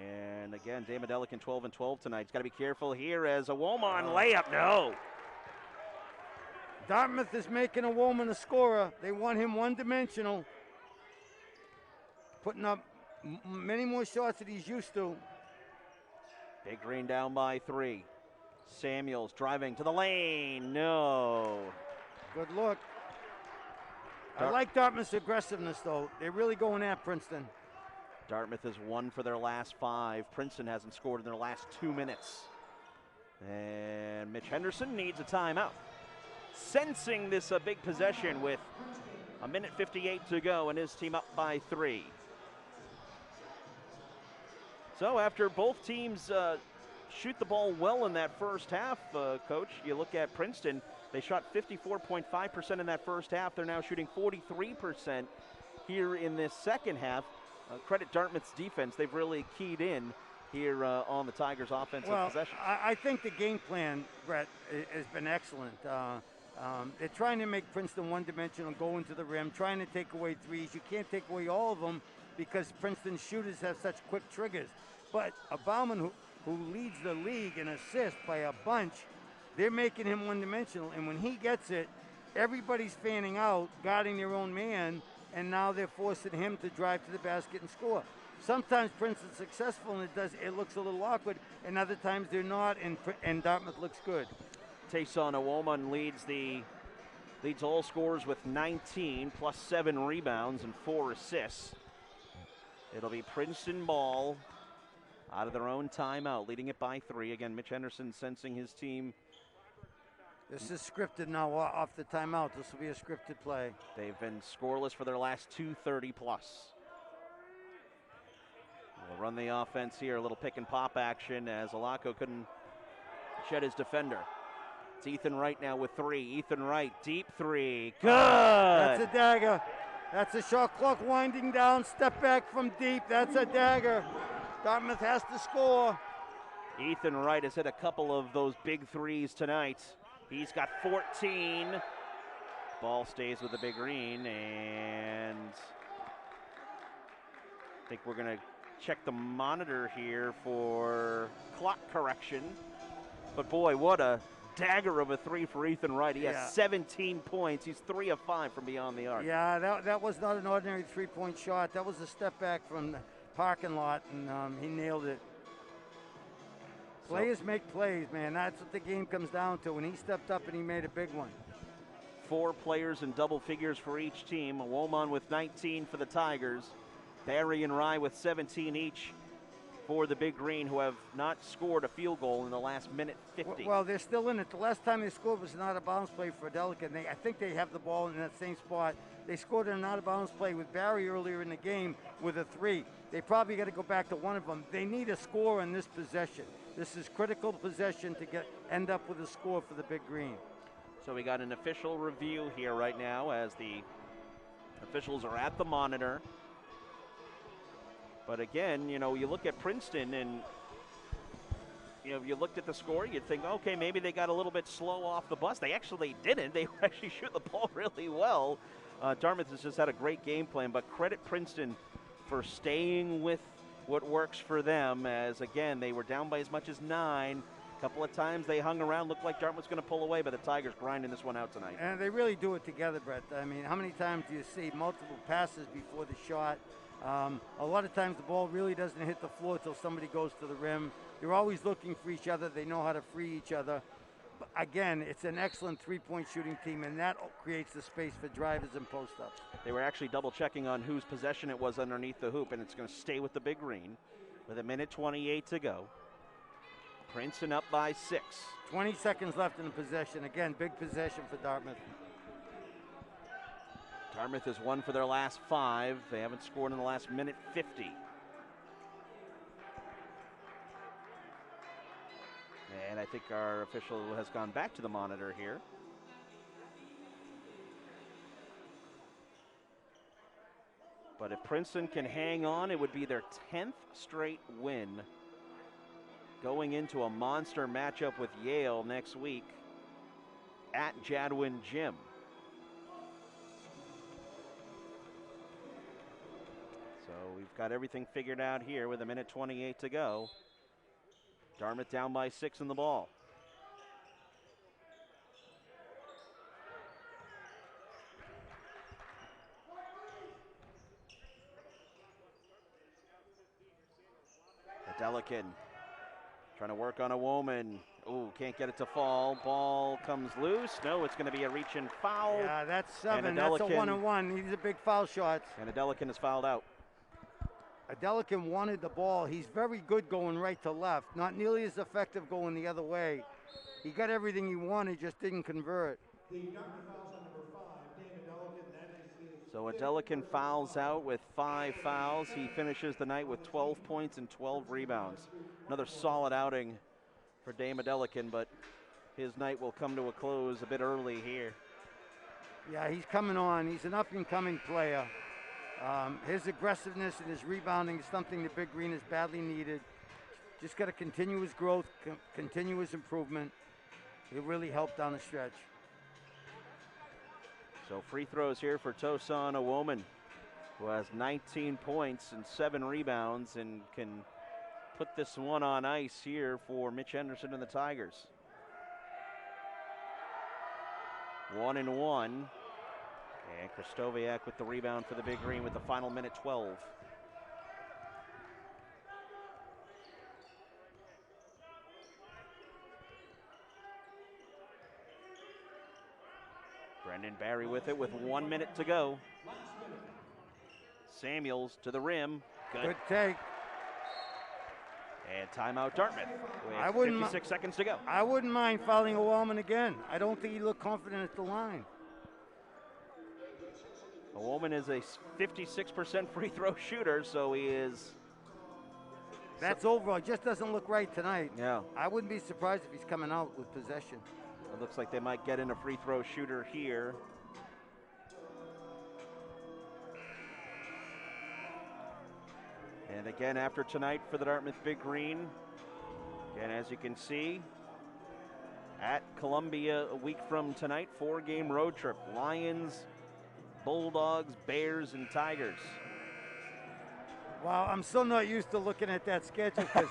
Speaker 1: And again, Dave Adelican 12 and 12 tonight. He's got to be careful here as a Woman layup. No.
Speaker 2: Dartmouth is making a Woman a scorer. They want him one-dimensional, putting up many more shots than he's used to.
Speaker 1: Big green down by 3. Samuels driving to the lane. No.
Speaker 2: Good look. I like Dartmouth's aggressiveness, though. They're really going at Princeton.
Speaker 1: Dartmouth has won for their last 5. Princeton hasn't scored in their last 2 minutes. And Mitch Henderson needs a timeout. Sensing this big possession with 1:58 to go and his team up by 3. So after both teams shoot the ball well in that first half, Coach, you look at Princeton, they shot 54.5% in that first half. They're now shooting 43% here in this second half. Credit Dartmouth's defense. They've really keyed in here on the Tigers' offensive possession.
Speaker 2: I think the game plan, Brett, has been excellent. They're trying to make Princeton one-dimensional, go into the rim, trying to take away threes. You can't take away all of them because Princeton's shooters have such quick triggers. But a Bauman who leads the league in assists by a bunch, they're making him one-dimensional. And when he gets it, everybody's fanning out, guarding their own man, and now they're forcing him to drive to the basket and score. Sometimes Princeton's successful and it looks a little awkward, and other times they're not, and Dartmouth looks good.
Speaker 1: Tayson Awoman leads all scorers with 19, plus 7 rebounds and 4 assists. It'll be Princeton ball out of their own timeout, leading it by 3. Again, Mitch Henderson sensing his team.
Speaker 2: This is scripted now off the timeout. This will be a scripted play.
Speaker 1: They've been scoreless for their last 2:30 plus. We'll run the offense here, a little pick and pop action as Alako couldn't shed his defender. It's Ethan Wright now with 3. Ethan Wright, deep 3. Good!
Speaker 2: That's a dagger. That's a shot clock winding down. Step back from deep. That's a dagger. Dartmouth has to score.
Speaker 1: Ethan Wright has hit a couple of those big threes tonight. He's got 14. Ball stays with the big green, and I think we're going to check the monitor here for clock correction. But boy, what a dagger of a 3 for Ethan Wright. He has 17 points. He's 3 of 5 from beyond the arc.
Speaker 2: Yeah, that was not an ordinary three-point shot. That was a step back from the parking lot, and he nailed it. Players make plays, man. That's what the game comes down to, and he stepped up and he made a big one.
Speaker 1: 4 players in double figures for each team. Woman with 19 for the Tigers. Barry and Rye with 17 each for the Big Green, who have not scored a field goal in the last minute 50.
Speaker 2: Well, they're still in it. The last time they scored was an out-of-bounds play for Adelican. I think they have the ball in that same spot. They scored an out-of-bounds play with Barry earlier in the game with a 3. They probably got to go back to one of them. They need a score in this possession. This is critical possession to end up with a score for the Big Green.
Speaker 1: So we got an official review here right now as the officials are at the monitor. But again, you know, you look at Princeton and, you know, if you looked at the score, you'd think, okay, maybe they got a little bit slow off the bus. They actually didn't. They actually shoot the ball really well. Dartmouth has just had a great game plan, but credit Princeton for staying with what works for them, as again, they were down by as much as 9. A couple of times they hung around, looked like Dartmouth's going to pull away, but the Tigers grinding this one out tonight.
Speaker 2: And they really do it together, Brett. I mean, how many times do you see multiple passes before the shot? A lot of times the ball really doesn't hit the floor until somebody goes to the rim. They're always looking for each other. They know how to free each other. But again, it's an excellent three-point shooting team, and that creates the space for drivers and post-ups.
Speaker 1: They were actually double-checking on whose possession it was underneath the hoop, and it's going to stay with the Big Green. with 1:28 to go. Princeton up by 6.
Speaker 2: 20 seconds left in the possession. Again, big possession for Dartmouth.
Speaker 1: Dartmouth has won for their last 5. They haven't scored in the last 1:50. And I think our official has gone back to the monitor here. But if Princeton can hang on, it would be their 10th straight win, going into a monster matchup with Yale next week at Jadwin Gym. So we've got everything figured out here with 1:28 to go. Dartmouth down by 6 in the ball. Delican trying to work on a woman. Ooh, can't get it to fall. Ball comes loose. No, it's going to be a reach and foul.
Speaker 2: Yeah, that's 7. That's a 1-on-1. These are big foul shots.
Speaker 1: And Delican is fouled out.
Speaker 2: Delican wanted the ball. He's very good going right to left. Not nearly as effective going the other way. He got everything he wanted, just didn't convert.
Speaker 1: So Delican fouls out with 5 fouls. He finishes the night with 12 points and 12 rebounds. Another solid outing for Dame Delican, but his night will come to a close a bit early here.
Speaker 2: Yeah, he's coming on. He's an up-and-coming player. His aggressiveness and his rebounding is something the Big Green has badly needed. Just got to continue his growth, continue his improvement. It really helped down the stretch.
Speaker 1: So free throws here for Tosan Awoman, who has 19 points and 7 rebounds and can put this one on ice here for Mitch Henderson and the Tigers. 1-1. And Kristoviak with the rebound for the Big Green with the final 1:12. Brendan Barry with it with 1 minute to go. Samuels to the rim.
Speaker 2: Good take.
Speaker 1: And timeout Dartmouth with 56 seconds to go.
Speaker 2: I wouldn't mind fouling a Wallman again. I don't think he looked confident at the line.
Speaker 1: Wallman is a 56% free throw shooter, so he is.
Speaker 2: That's overall. It just doesn't look right tonight.
Speaker 1: Yeah.
Speaker 2: I wouldn't be surprised if he's coming out with possession.
Speaker 1: It looks like they might get in a free throw shooter here. And again, after tonight for the Dartmouth Big Green, again, as you can see, at Columbia a week from tonight, 4-game road trip. Lions, Bulldogs, Bears, and Tigers.
Speaker 2: Wow, I'm still not used to looking at that schedule because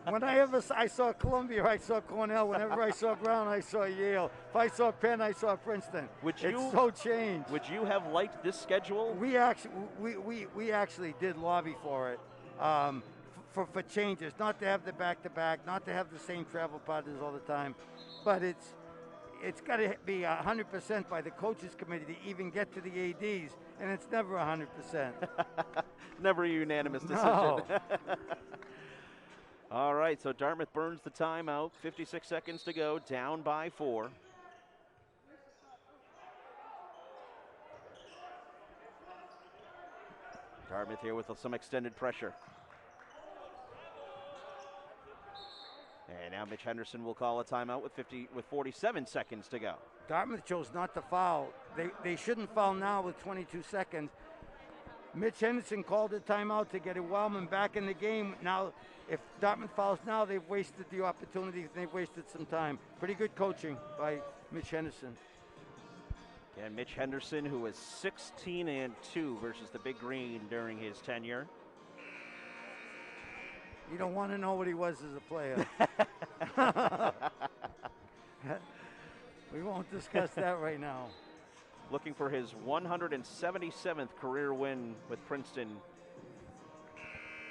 Speaker 2: whenever I saw Columbia, I saw Cornell. Whenever I saw Brown, I saw Yale. If I saw Penn, I saw Princeton. It's so changed.
Speaker 1: Would you have liked this schedule?
Speaker 2: We actually did lobby for it, for changes, not to have the back-to-back, not to have the same travel partners all the time, but it's got to be 100% by the coaches committee to even get to the ADs, and it's never 100%.
Speaker 1: Never a unanimous decision.
Speaker 2: No.
Speaker 1: All right, so Dartmouth burns the timeout. 56 seconds to go, down by 4. Dartmouth here with some extended pressure. And now Mitch Henderson will call a timeout with 47 seconds to go.
Speaker 2: Dartmouth chose not to foul. They shouldn't foul now with 22 seconds. Mitch Henderson called a timeout to get Wellman back in the game. Now, if Dartmouth fouls now, they've wasted the opportunity. They've wasted some time. Pretty good coaching by Mitch Henderson.
Speaker 1: And Mitch Henderson, who was 16-2 versus the Big Green during his tenure.
Speaker 2: You don't want to know what he was as a player. We won't discuss that right now.
Speaker 1: Looking for his 177th career win with Princeton.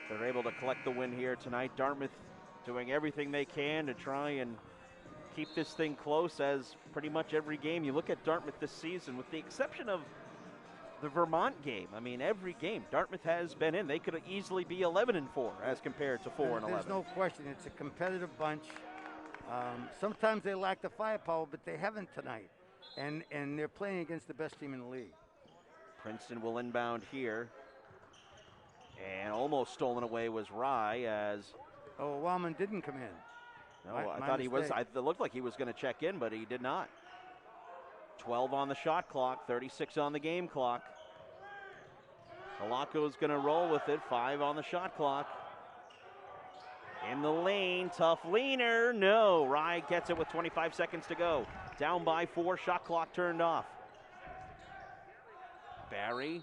Speaker 1: They're able to collect the win here tonight. Dartmouth doing everything they can to try and keep this thing close, as pretty much every game you look at Dartmouth this season, with the exception of the Vermont game. I mean, every game Dartmouth has been in, they could easily be 11-4 as compared to 4-11.
Speaker 2: There's no question. It's a competitive bunch. Sometimes they lack the firepower, but they haven't tonight. And they're playing against the best team in the league.
Speaker 1: Princeton will inbound here. And almost stolen away was Rye as...
Speaker 2: Oh, Wellman didn't come in.
Speaker 1: No, I thought he was. It looked like he was going to check in, but he did not. 12 on the shot clock, 36 on the game clock. Alaco's going to roll with it, 5 on the shot clock. In the lane, tough leaner. No, Rye gets it with 25 seconds to go. Down by 4, shot clock turned off. Barry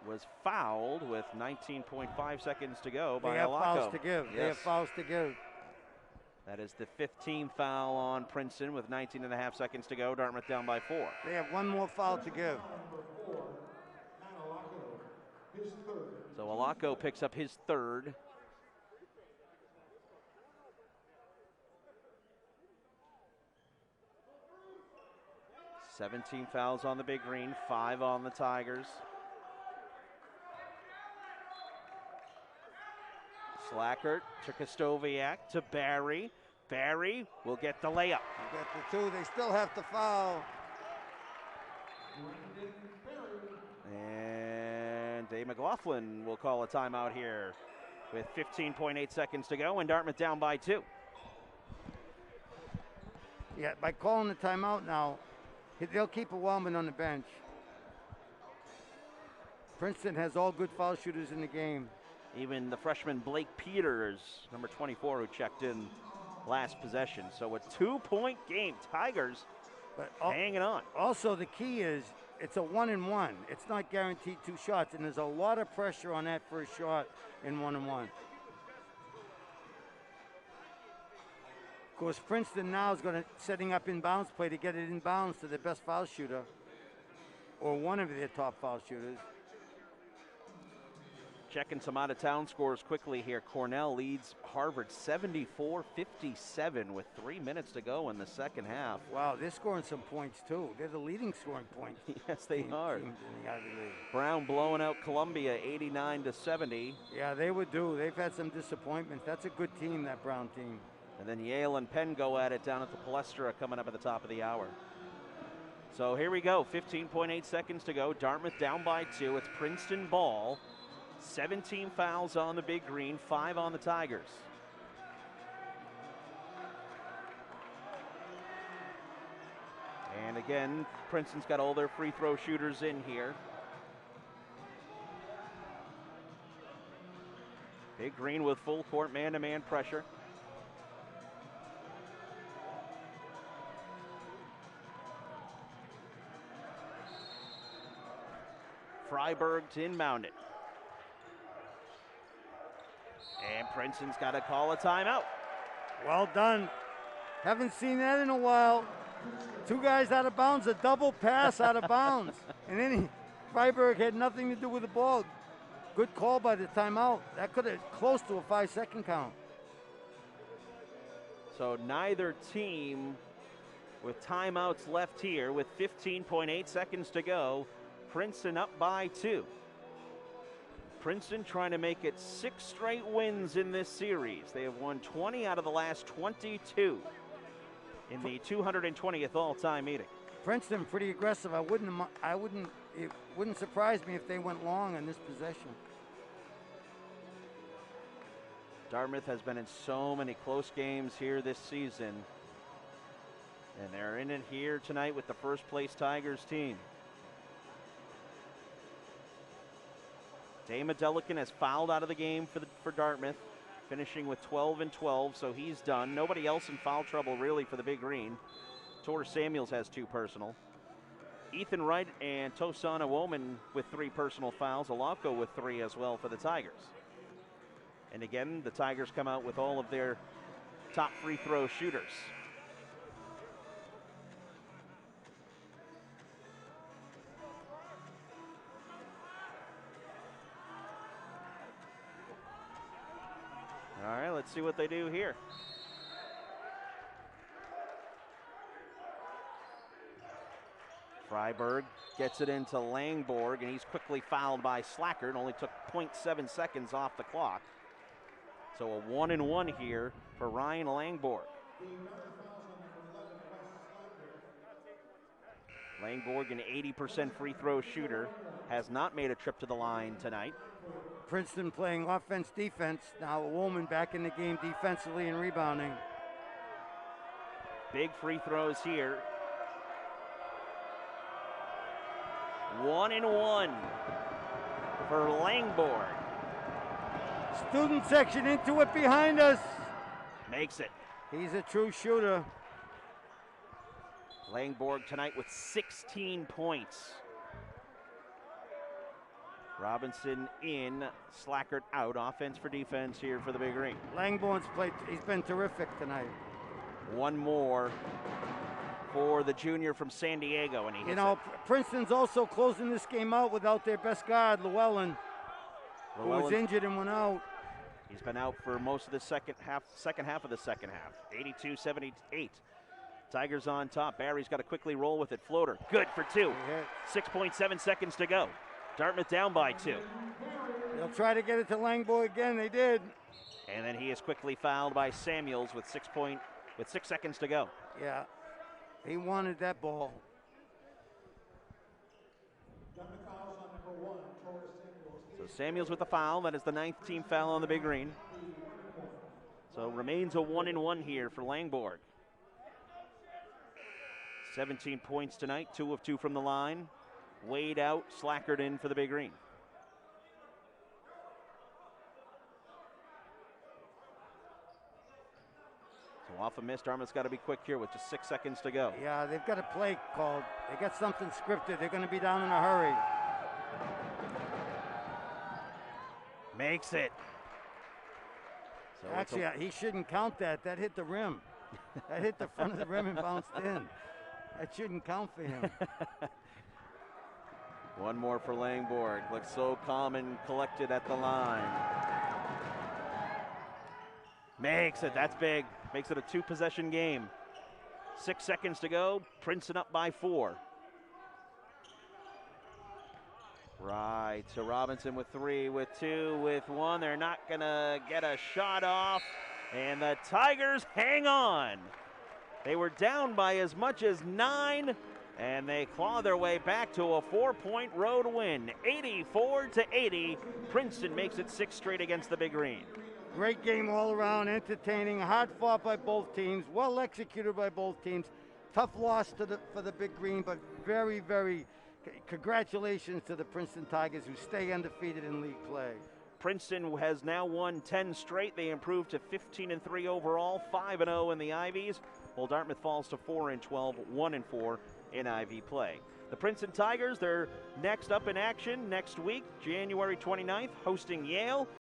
Speaker 1: was fouled with 19.5 seconds to go by Alaco.
Speaker 2: They have fouls to give.
Speaker 1: Yes.
Speaker 2: They have fouls to give.
Speaker 1: That is the 15th foul on Princeton with 19 and a half seconds to go. Dartmouth down by 4.
Speaker 2: They have one more foul to give.
Speaker 1: So Alaco picks up his third. $17 fouls on the Big Green, 5 on the Tigers. Slackert to Kostoviak to Barry. Barry will get the layup.
Speaker 2: You got the 2. They still have to foul.
Speaker 1: And Dave McLaughlin will call a timeout here with 15.8 seconds to go, and Dartmouth down by 2.
Speaker 2: Yeah, by calling the timeout now, they'll keep a Wellman on the bench. Princeton has all good foul shooters in the game.
Speaker 1: Even the freshman Blake Peters, number 24, who checked in last possession. So a 2-point game. Tigers hanging on.
Speaker 2: Also, the key is it's a 1-and-1. It's not guaranteed 2 shots, and there's a lot of pressure on that first shot in 1-and-1. Of course, Princeton now is going to setting up inbounds play to get it inbounds to the best foul shooter or one of their top foul shooters.
Speaker 1: Checking some out-of-town scores quickly here. Cornell leads Harvard 74-57 with 3 minutes to go in the second half.
Speaker 2: Wow, they're scoring some points, too. They're the leading scoring point.
Speaker 1: Yes, they are.
Speaker 2: Teams in the Ivy League.
Speaker 1: Brown blowing out Columbia 89-70.
Speaker 2: Yeah, they would do. They've had some disappointments. That's a good team, that Brown team.
Speaker 1: And then Yale and Penn go at it down at the Palestra coming up at the top of the hour. So here we go, 15.8 seconds to go. Dartmouth down by 2. It's Princeton ball. 17 fouls on the Big Green, 5 on the Tigers. And again, Princeton's got all their free throw shooters in here. Big Green with full court man-to-man pressure. Freiberg to inbound it. And Princeton's got to call a timeout.
Speaker 2: Well done. Haven't seen that in a while. 2 guys out of bounds, a double pass out of bounds. And then Freiberg had nothing to do with the ball. Good call by the timeout. That could have close to a 5-second count.
Speaker 1: So neither team with timeouts left here with 15.8 seconds to go. Princeton up by 2. Princeton trying to make it 6 straight wins in this series. They have won 20 out of the last 22 in the 220th all-time meeting.
Speaker 2: Princeton pretty aggressive. It wouldn't surprise me if they went long on this possession.
Speaker 1: Dartmouth has been in so many close games here this season. And they're in it here tonight with the first place Tigers team. Dama Delican has fouled out of the game for Dartmouth, finishing with 12 and 12, so he's done. Nobody else in foul trouble really for the Big Green. Tor Samuels has 2 personal. Ethan Wright and Tosana Woman with 3 personal fouls. Alaco with 3 as well for the Tigers. And again, the Tigers come out with all of their top free throw shooters. All right, let's see what they do here. Freiberg gets it into Langborg, and he's quickly fouled by Slacker. It only took 0.7 seconds off the clock. So a 1-and-1 here for Ryan Langborg. Langborg, an 80% free throw shooter, has not made a trip to the line tonight.
Speaker 2: Princeton playing offense, defense. Now a Woolman back in the game defensively and rebounding.
Speaker 1: Big free throws here. 1-and-1 for Langborg.
Speaker 2: Student section into it behind us.
Speaker 1: Makes it.
Speaker 2: He's a true shooter.
Speaker 1: Langborg tonight with 16 points. Robinson in, Slackert out. Offense for defense here for the Big Green.
Speaker 2: Langborg's played, he's been terrific tonight.
Speaker 1: One more for the junior from San Diego, and he hits it.
Speaker 2: Princeton's also closing this game out without their best guard, Llewellyn, who was injured and went out.
Speaker 1: He's been out for most of the second half of the second half. 82-78. Tigers on top. Barry's got to quickly roll with it. Floater, good for two. 6.7 seconds to go. Dartmouth down by 2.
Speaker 2: They'll try to get it to Langborg again. They did.
Speaker 1: And then he is quickly fouled by Samuels with 6 seconds to go.
Speaker 2: Yeah, he wanted that ball.
Speaker 1: So Samuels with the foul. That is the 9th team foul on the Big Green. So remains a 1-and-1 here for Langborg. 17 points tonight, 2 of 2 from the line. Wade out, Slackert in for the Big Green. So off a miss, Dartmouth's got to be quick here with just 6 seconds to go.
Speaker 2: Yeah, they've got a play called. They got something scripted. They're going to be down in a hurry.
Speaker 1: Makes it. So
Speaker 2: actually, he shouldn't count that. That hit the rim. That hit the front of the rim and bounced in. That shouldn't count for him.
Speaker 1: One more for Langborg. Looks so calm and collected at the line. Makes it. That's big. Makes it a 2-possession game. 6 seconds to go. Princeton up by 4. Right to Robinson with 3, with 2, with 1. They're not going to get a shot off. And the Tigers hang on. They were down by as much as 9, and they claw their way back to a 4-point road win. 84-80. Princeton makes it 6 straight against the Big Green.
Speaker 2: Great game all around, entertaining, hard fought by both teams, well executed by both teams. Tough loss for the Big Green, but very, very congratulations to the Princeton Tigers, who stay undefeated in league play.
Speaker 1: Princeton has now won 10 straight. They improved to 15-3 overall, 5-0 in the Ivies, while Dartmouth falls to 4-12, 1-4 in Ivy play. The Princeton Tigers, they're next up in action next week, January 29th, hosting Yale.